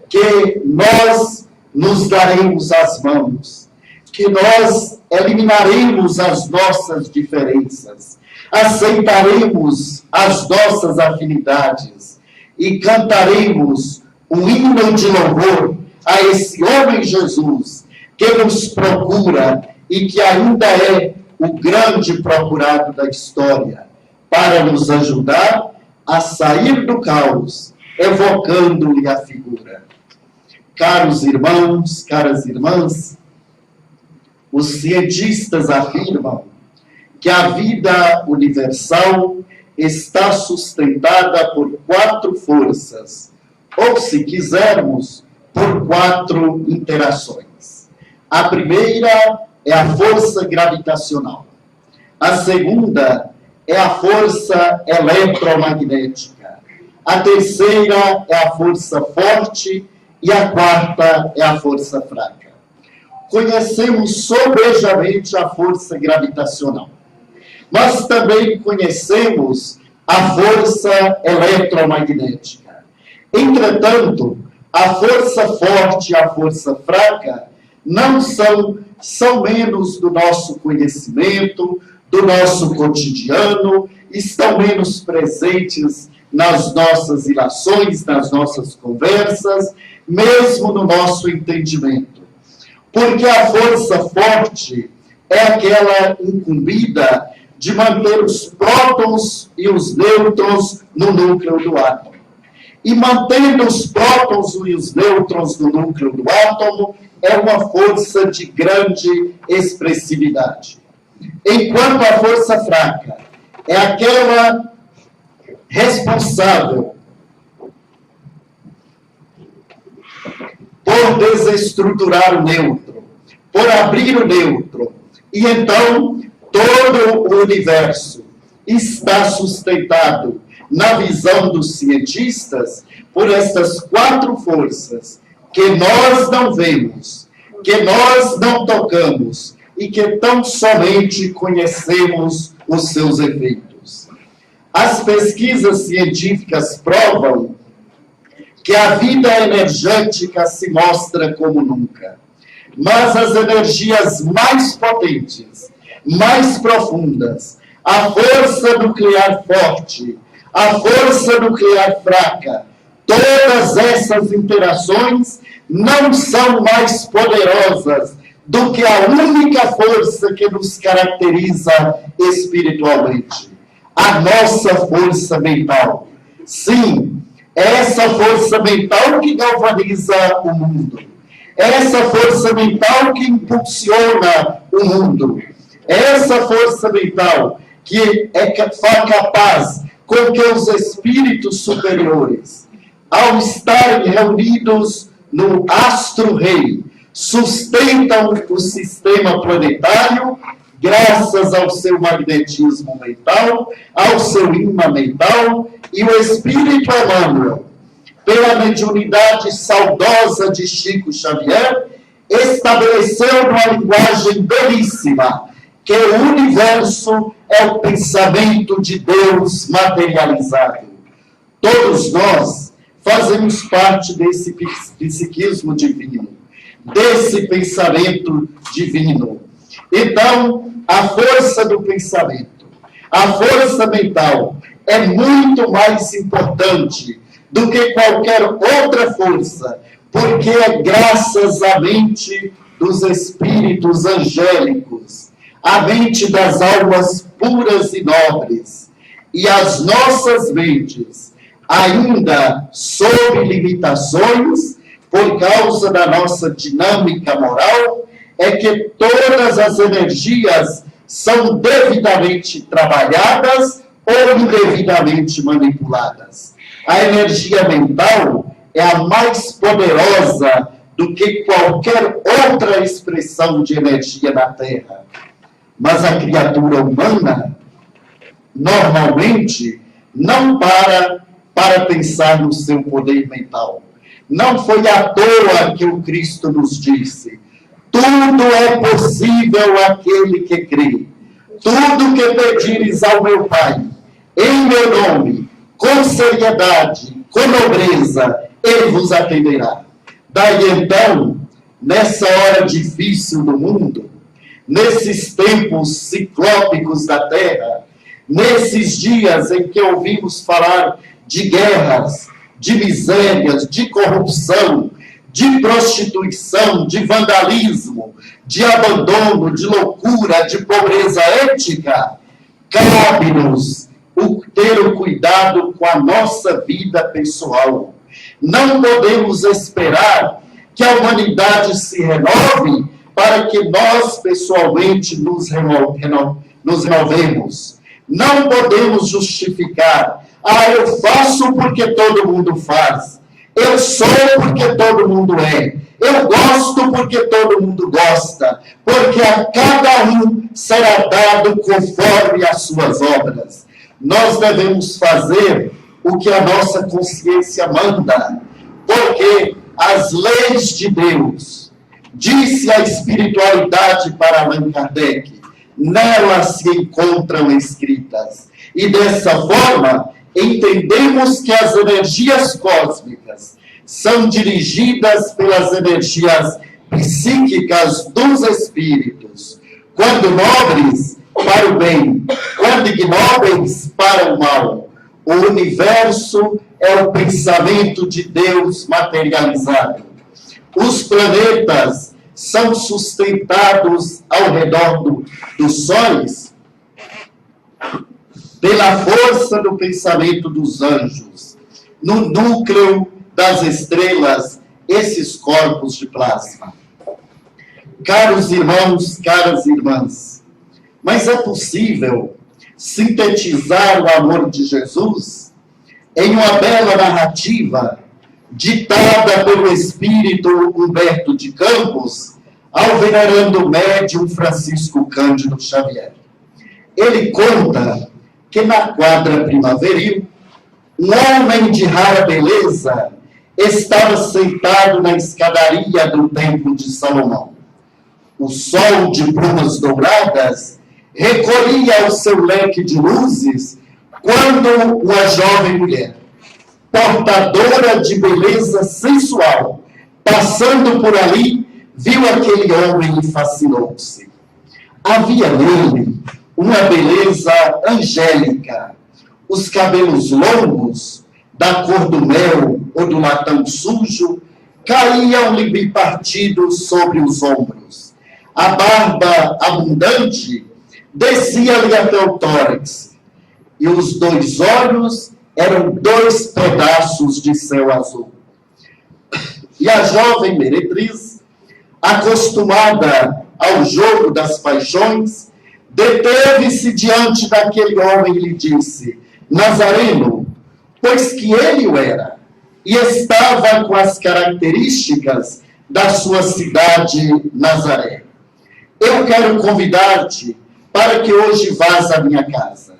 que nós nos daremos as mãos, que nós eliminaremos as nossas diferenças, aceitaremos as nossas afinidades e cantaremos um hino de louvor a esse homem Jesus que nos procura e que ainda é o grande procurado da história, para nos ajudar a sair do caos, evocando-lhe a figura. Caros irmãos, caras irmãs, os cientistas afirmam que a vida universal está sustentada por 4 forças, ou, se quisermos, por 4 interações. A primeira é a força gravitacional. A segunda é a força eletromagnética. A terceira é a força forte e a quarta é a força fraca. Conhecemos sobejamente a força gravitacional. Nós também conhecemos a força eletromagnética. Entretanto, a força forte e a força fraca não são menos do nosso conhecimento, do nosso cotidiano, estão menos presentes nas nossas ilações, nas nossas conversas, mesmo no nosso entendimento. Porque a força forte é aquela incumbida de manter os prótons e os nêutrons no núcleo do átomo. E mantendo os prótons e os nêutrons no núcleo do átomo é uma força de grande expressividade. Enquanto a força fraca é aquela responsável por desestruturar o nêutron, por abrir o nêutron, e então todo o universo está sustentado, na visão dos cientistas, por estas 4 forças que nós não vemos, que nós não tocamos e que tão somente conhecemos os seus efeitos. As pesquisas científicas provam que a vida energética se mostra como nunca, mas as energias mais potentes, mais profundas, a força nuclear forte, a força nuclear fraca, todas essas interações não são mais poderosas do que a única força que nos caracteriza espiritualmente, a nossa força mental. Sim, é essa força mental que galvaniza o mundo, é essa força mental que impulsiona o mundo, é essa força mental que é capaz com que os espíritos superiores, ao estarem reunidos no astro-rei, sustentam o sistema planetário graças ao seu magnetismo mental, ao seu imã mental, e o Espírito Emmanuel, pela mediunidade saudosa de Chico Xavier, estabeleceu uma linguagem belíssima, que o universo é o pensamento de Deus materializado. Todos nós fazemos parte desse psiquismo divino, desse pensamento divino. Então, a força do pensamento, a força mental, é muito mais importante do que qualquer outra força, porque é graças à mente dos espíritos angélicos, à mente das almas puras e nobres, e as nossas mentes, ainda sob limitações, por causa da nossa dinâmica moral, é que todas as energias são devidamente trabalhadas ou indevidamente manipuladas. A energia mental é a mais poderosa do que qualquer outra expressão de energia na Terra. Mas a criatura humana, normalmente, não para pensar no seu poder mental. Não foi à toa que o Cristo nos disse: tudo é possível àquele que crê. Tudo que pedires ao meu Pai, em meu nome, com seriedade, com nobreza, Ele vos atenderá. Daí então, nessa hora difícil do mundo, nesses tempos ciclópicos da Terra, nesses dias em que ouvimos falar de guerras, de misérias, de corrupção, de prostituição, de vandalismo, de abandono, de loucura, de pobreza ética, cabe-nos ter o cuidado com a nossa vida pessoal. Não podemos esperar que a humanidade se renove para que nós, pessoalmente, nos renovemos. Não podemos justificar: eu faço porque todo mundo faz. Eu sou porque todo mundo é. Eu gosto porque todo mundo gosta. Porque a cada um será dado conforme as suas obras. Nós devemos fazer o que a nossa consciência manda. Porque as leis de Deus, disse a espiritualidade para Allan Kardec, nelas se encontram escritas. E dessa forma, entendemos que as energias cósmicas são dirigidas pelas energias psíquicas dos espíritos, quando nobres, para o bem, quando ignóbeis, para o mal. O universo é o pensamento de Deus materializado. Os planetas são sustentados ao redor dos sóis pela força do pensamento dos anjos, no núcleo das estrelas, esses corpos de plasma. Caros irmãos, caras irmãs, mas é possível sintetizar o amor de Jesus em uma bela narrativa ditada pelo espírito Humberto de Campos ao venerando médium Francisco Cândido Xavier. Ele conta que na quadra primaveril, um homem de rara beleza estava sentado na escadaria do templo de Salomão. O sol de plumas douradas recolhia o seu leque de luzes quando uma jovem mulher, portadora de beleza sensual, passando por ali, viu aquele homem e fascinou-se. Havia nele uma beleza angélica, os cabelos longos, da cor do mel ou do latão sujo, caíam-lhe bipartidos sobre os ombros. A barba abundante descia-lhe até o tórax, e os dois olhos eram dois pedaços de céu azul. E a jovem meretriz, acostumada ao jogo das paixões, deteve-se diante daquele homem e lhe disse: Nazareno, pois que ele o era, e estava com as características da sua cidade Nazaré. Eu quero convidar-te para que hoje vás à minha casa.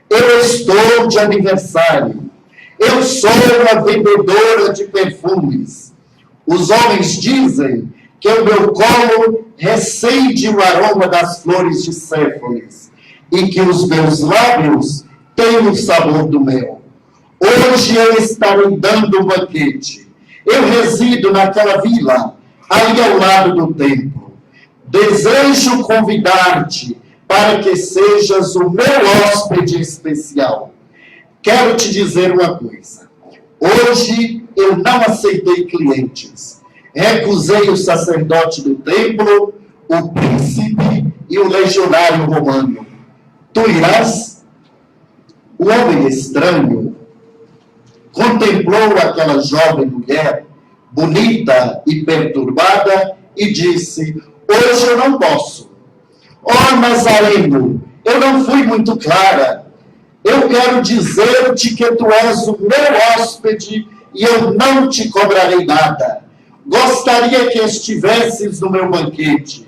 Eu estou de aniversário. Eu sou uma vendedora de perfumes. Os homens dizem que o meu colo recende o aroma das flores de Séfolis e que os meus lábios têm o sabor do mel. Hoje eu estarei dando um banquete. Eu resido naquela vila, ali ao lado do templo. Desejo convidar-te para que sejas o meu hóspede especial. Quero te dizer uma coisa. Hoje eu não aceitei clientes. Recusei o sacerdote do templo, o príncipe e o legionário romano. Tu irás? O homem estranho contemplou aquela jovem mulher, bonita e perturbada, e disse: hoje eu não posso. Ó Nazareno, eu não fui muito clara. Eu quero dizer-te que tu és o meu hóspede e eu não te cobrarei nada. Gostaria que estivesses no meu banquete.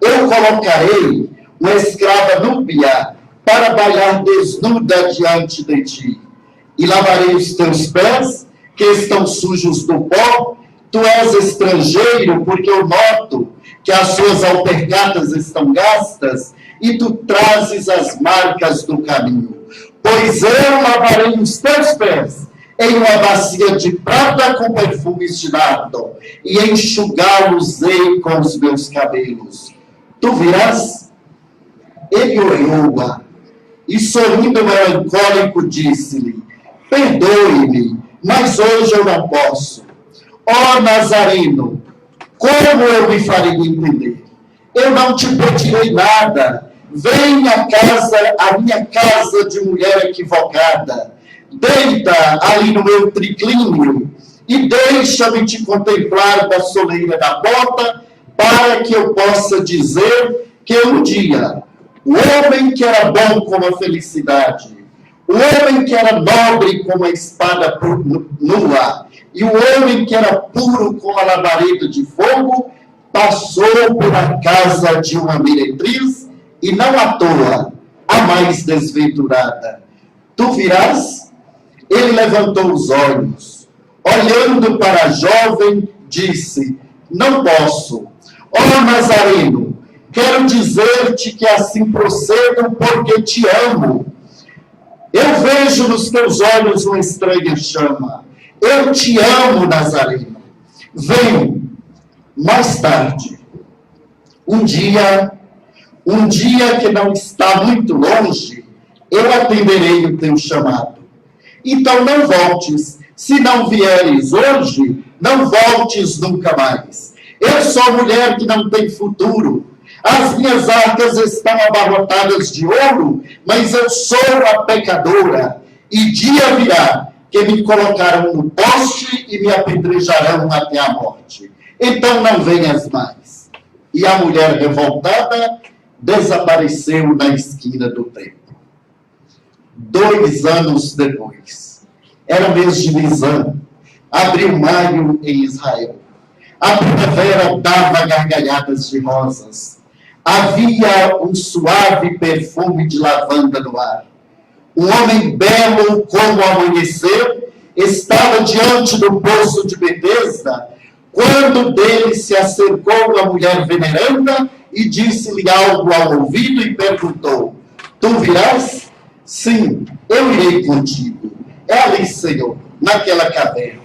Eu colocarei uma escrava núbia para bailar desnuda diante de ti. E lavarei os teus pés, que estão sujos do pó. Tu és estrangeiro, porque eu noto que as suas alpercatas estão gastas, e tu trazes as marcas do caminho. Pois eu lavarei os teus pés em uma bacia de prata com perfumes de nardo, e enxugá-los-ei com os meus cabelos. Tu virás? Ele olhou-a, e sorrindo melancólico disse-lhe: perdoe-me, mas hoje eu não posso. Ó Nazareno, como eu me farei entender? Eu não te pedirei nada. Vem à minha casa de mulher equivocada. Deita ali no meu triclínio e deixa-me te contemplar da soleira da porta, para que eu possa dizer que um dia o homem que era bom como a felicidade, o homem que era nobre como a espada nua, e o homem que era puro como a labareda de fogo, passou pela casa de uma meretriz, e não à toa, a mais desventurada. Tu virás? Ele levantou os olhos, olhando para a jovem, disse: não posso. Ó Nazareno, quero dizer-te que assim procedo porque te amo. Eu vejo nos teus olhos uma estranha chama. Eu te amo, Nazareno. Vem, mais tarde, um dia que não está muito longe, eu atenderei o teu chamado. Então não voltes. Se não vieres hoje, não voltes nunca mais. Eu sou mulher que não tem futuro. As minhas arcas estão abarrotadas de ouro, mas eu sou a pecadora. E dia virá que me colocarão no poste e me apedrejarão até a morte. Então não venhas mais. E a mulher revoltada desapareceu na esquina do templo. 2 anos depois, era mês de Nisan, abril, maio em Israel. A primavera dava gargalhadas de rosas. Havia um suave perfume de lavanda no ar. Um homem belo como o amanhecer estava diante do poço de Betesda, quando dele se acercou uma mulher veneranda e disse-lhe algo ao ouvido e perguntou: tu virás? Sim, eu irei contigo. É ali, Senhor, naquela caverna.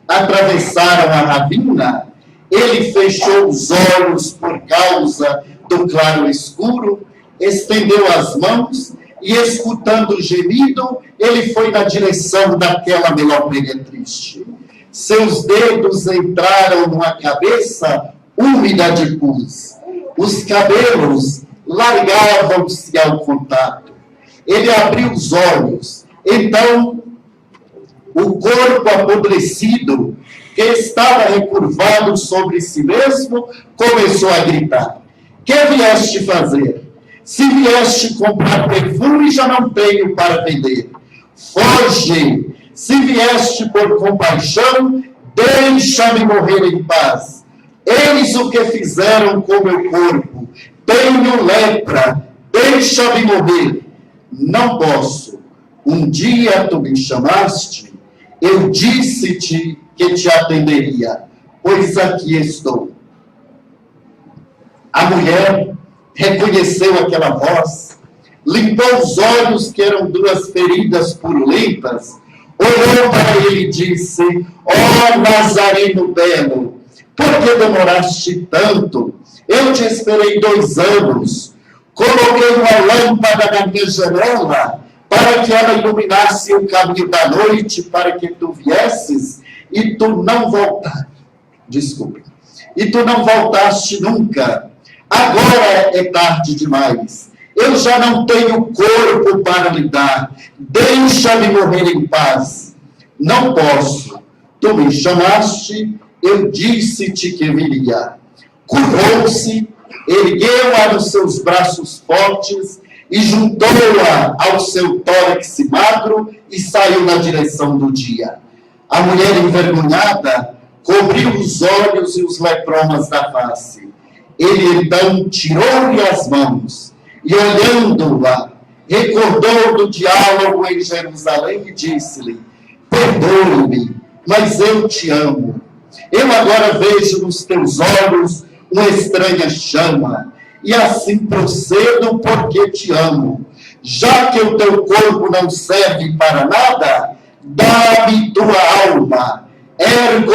Atravessaram a ravina, ele fechou os olhos por causa do claro escuro, estendeu as mãos e, escutando o gemido, ele foi na direção daquela melopeia triste. Seus dedos entraram numa cabeça úmida de pus. Os cabelos largavam-se ao contato. Ele abriu os olhos. Então, o corpo apodrecido, que estava recurvado sobre si mesmo, começou a gritar: que vieste fazer? Se vieste comprar perfume, já não tenho para vender. Foge! Se vieste por compaixão, deixa-me morrer em paz. Eis o que fizeram com meu corpo. Tenho lepra, deixa-me morrer. Não posso. Um dia tu me chamaste, eu disse-te que te atenderia, pois aqui estou. A mulher reconheceu aquela voz, limpou os olhos, que eram 2 feridas purulentas, olhou para ele e disse: ó Nazareno belo, por que demoraste tanto? Eu te esperei 2 anos, coloquei uma lâmpada na minha janela, para que ela iluminasse o caminho da noite, para que tu viesses, e tu não voltaste. Desculpe. E tu não voltaste nunca. Agora é tarde demais. Eu já não tenho corpo para lhe dar. Deixa-me morrer em paz. Não posso. Tu me chamaste, eu disse-te que viria. Curvou-se, ergueu-a nos seus braços fortes e juntou-a ao seu tórax magro e saiu na direção do dia. A mulher envergonhada cobriu os olhos e os lepromas da face. Ele então tirou-lhe as mãos e, olhando-a, recordou do diálogo em Jerusalém e disse-lhe: perdoe-me, mas eu te amo. Eu agora vejo nos teus olhos uma estranha chama, e assim procedo porque te amo. Já que o teu corpo não serve para nada, dá-me tua alma. Ergo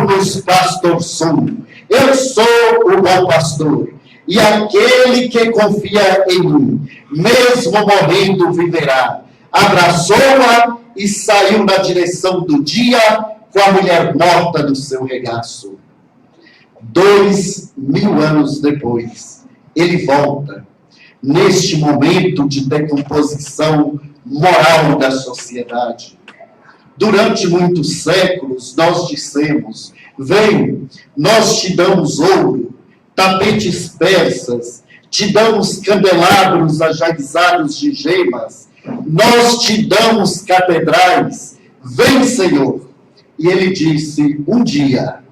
bonus pastor sum. Eu sou o bom pastor, e aquele que confia em mim, mesmo morrendo, viverá. Abraçou-a e saiu na direção do dia, com a mulher morta no seu regaço. 2000 anos depois, ele volta, neste momento de decomposição moral da sociedade. Durante muitos séculos, nós dissemos: vem, nós te damos ouro, tapetes persas, te damos candelabros ajaguizados de gemas, nós te damos catedrais, vem, Senhor. E ele disse: um dia,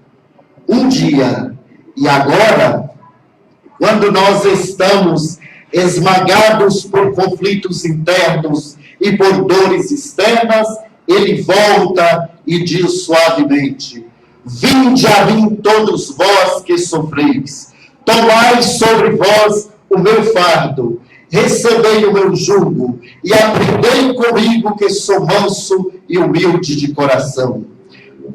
e agora, quando nós estamos esmagados por conflitos internos e por dores externas, ele volta e diz suavemente: vinde a mim todos vós que sofreis, tomai sobre vós o meu fardo, recebei o meu jugo e aprendei comigo que sou manso e humilde de coração.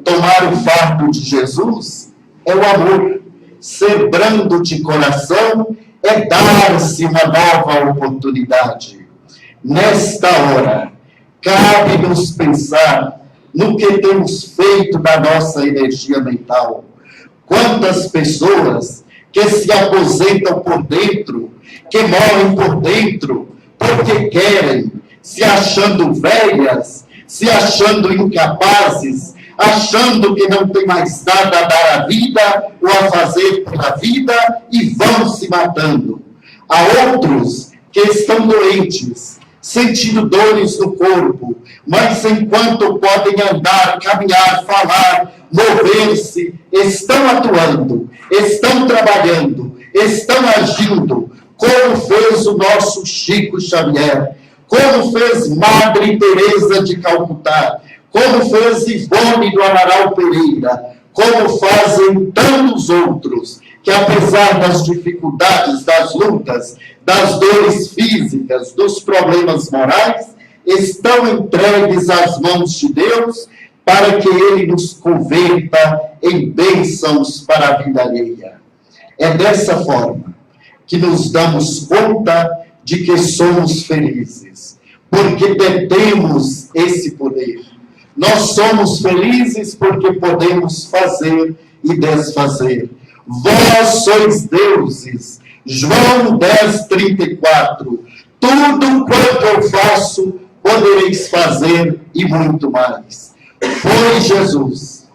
Tomar o fardo de Jesus é o amor. Ser brando de coração é dar-se uma nova oportunidade. Nesta hora, cabe-nos pensar no que temos feito da nossa energia mental. Quantas pessoas que se aposentam por dentro, que morrem por dentro, porque querem, se achando velhas, se achando incapazes, achando que não tem mais nada a dar à vida ou a fazer pela vida, e vão se matando. Há outros que estão doentes, sentindo dores no corpo, mas enquanto podem andar, caminhar, falar, mover-se, estão atuando, estão trabalhando, estão agindo, como fez o nosso Chico Xavier, como fez Madre Teresa de Calcutá, como fez Ivone do Amaral Pereira, como fazem tantos outros, que apesar das dificuldades, das lutas, das dores físicas, dos problemas morais, estão entregues às mãos de Deus, para que Ele nos converta em bênçãos para a vida alheia. É dessa forma que nos damos conta de que somos felizes, porque detemos esse poder. Nós somos felizes porque podemos fazer e desfazer. Vós sois deuses. João 10:34. Tudo quanto eu faço, podereis fazer e muito mais. Foi Jesus.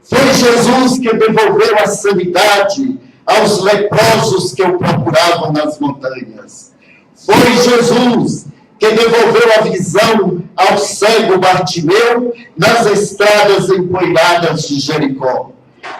Foi Jesus que devolveu a sanidade aos leprosos que o procuravam nas montanhas. Foi Jesus que devolveu a visão ao cego Bartimeu nas estradas empoeiradas de Jericó.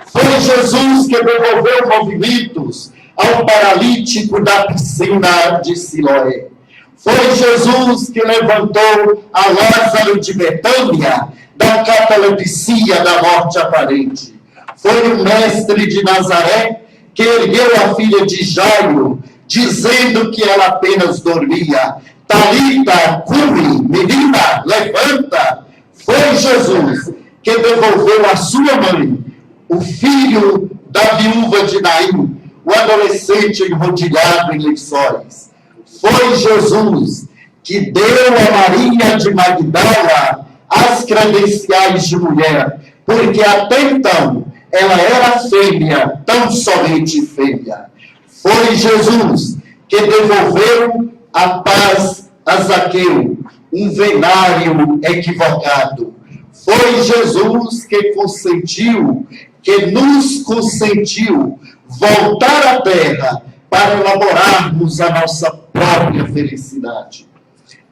Foi Jesus que devolveu movimentos ao paralítico da piscina de Siloé. Foi Jesus que levantou a Lázaro de Betânia da catalepsia da morte aparente. Foi o mestre de Nazaré que ergueu a filha de Jairo, dizendo que ela apenas dormia. Talita, cumi, menina, levanta. Foi Jesus que devolveu a sua mãe, o filho da viúva de Naim, o adolescente enrodilhado em lençóis. Foi Jesus que deu a Maria de Magdala as credenciais de mulher, porque até então ela era fêmea, tão somente fêmea. Foi Jesus que devolveu a paz a Zaqueu, um venário equivocado. Foi Jesus que nos consentiu voltar à terra para elaborarmos a nossa própria felicidade.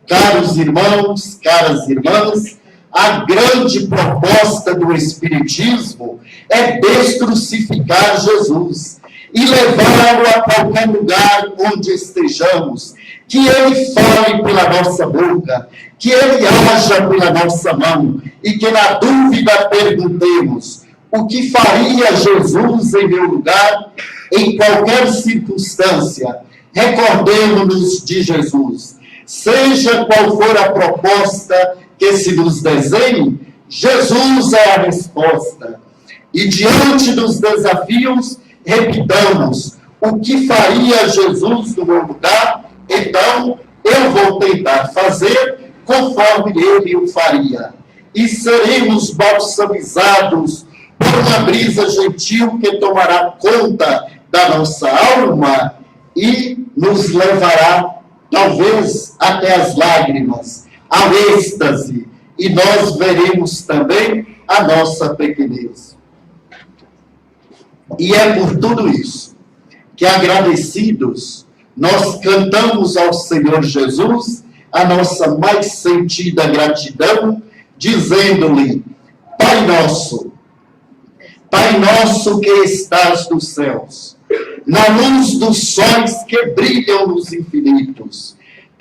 Caros irmãos, caras irmãs, a grande proposta do Espiritismo é descrucificar Jesus e levá-lo a qualquer lugar onde estejamos, que ele fale pela nossa boca, que ele haja pela nossa mão, e que na dúvida perguntemos: o que faria Jesus em meu lugar, em qualquer circunstância? Recordemos-nos de Jesus. Seja qual for a proposta que se nos desenhe, Jesus é a resposta. E diante dos desafios, repitamos: o que faria Jesus no meu lugar? Então, eu vou tentar fazer conforme ele o faria. E seremos balsamizados por uma brisa gentil que tomará conta da nossa alma e nos levará, talvez, até as lágrimas, ao êxtase, e nós veremos também a nossa pequenez. E é por tudo isso que, agradecidos, nós cantamos ao Senhor Jesus a nossa mais sentida gratidão, dizendo-lhe: Pai nosso que estás nos céus, na luz dos sóis que brilham nos infinitos,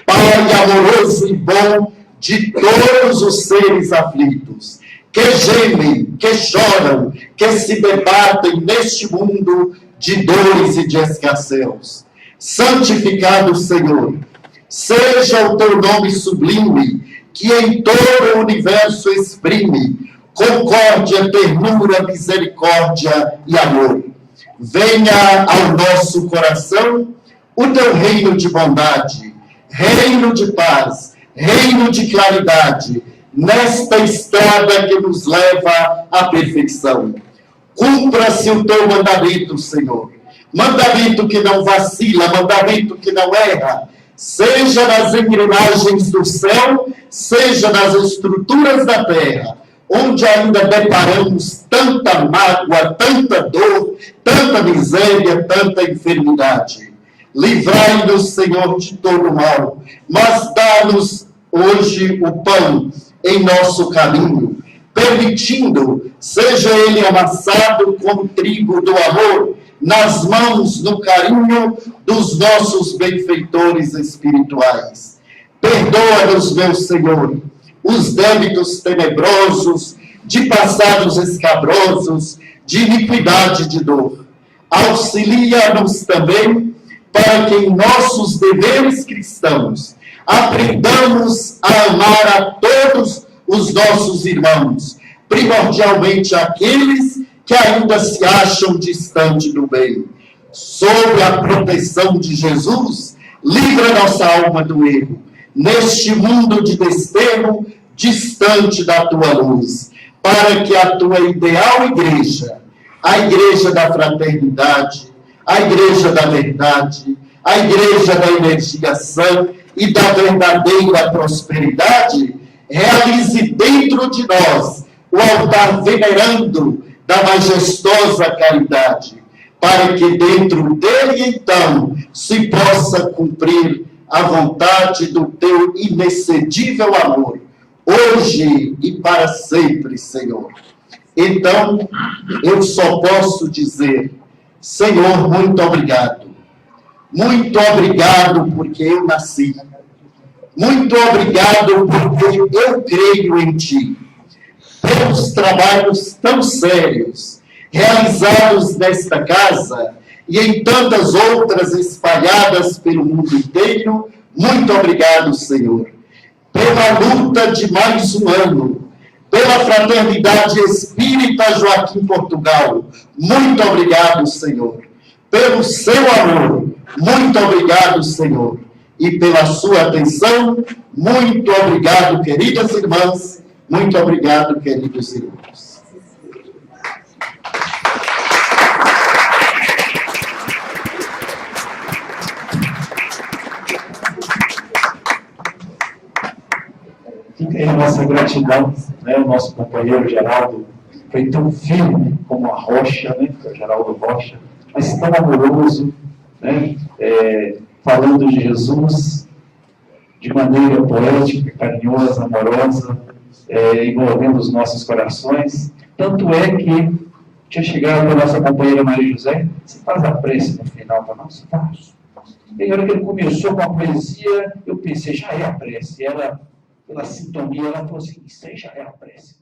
Pai amoroso e bom de todos os seres aflitos, que gemem, que choram, que se debatem neste mundo de dores e de escasseus. Santificado Senhor, seja o teu nome sublime, que em todo o universo exprime concórdia, ternura, misericórdia e amor. Venha ao nosso coração o teu reino de bondade, reino de paz, reino de claridade, nesta estrada que nos leva à perfeição. Cumpra-se o teu mandamento, Senhor. Mandamento que não vacila, mandamento que não erra, seja nas engrenagens do céu, seja nas estruturas da terra, onde ainda deparamos tanta mágoa, tanta dor, tanta miséria, tanta enfermidade. Livrai-nos, Senhor, de todo mal, mas dá-nos hoje o pão em nosso caminho, permitindo, seja ele amassado com trigo do amor, nas mãos, no carinho dos nossos benfeitores espirituais. Perdoa-nos, meu Senhor, os débitos tenebrosos, de passados escabrosos, de iniquidade e de dor. Auxilia-nos também para que em nossos deveres cristãos aprendamos a amar a todos os nossos irmãos, primordialmente aqueles que ainda se acham distantes do bem. Sob a proteção de Jesus, livra nossa alma do erro, neste mundo de desterro, distante da tua luz, para que a tua ideal igreja, a igreja da fraternidade, a igreja da verdade, a igreja da energia sã e da verdadeira prosperidade, realize dentro de nós o altar venerando da majestosa caridade, para que dentro dele, então, se possa cumprir a vontade do teu inexcedível amor, hoje e para sempre, Senhor. Então, eu só posso dizer: Senhor, muito obrigado. Muito obrigado porque eu nasci. Muito obrigado porque eu creio em Ti. Pelos trabalhos tão sérios realizados nesta casa e em tantas outras espalhadas pelo mundo inteiro, muito obrigado, Senhor. Pela luta de mais um ano, pela fraternidade espírita Joaquim Portugal, muito obrigado, Senhor. Pelo seu amor, muito obrigado, Senhor. E pela sua atenção, muito obrigado, queridas irmãs, muito obrigado, queridos irmãos. fica aí a nossa gratidão, né? O nosso companheiro Geraldo foi tão firme como a rocha, né? O Geraldo Rocha, mas tão amoroso, né? Falando de Jesus de maneira poética, carinhosa, amorosa, envolvendo os nossos corações. Tanto é que tinha chegado a nossa companheira Maria José, você faz a prece no final para nós? Faço. E na hora que ele começou com a poesia, eu pensei, já é a prece. Ela, pela sintonia, ela falou assim, isso aí já é a prece.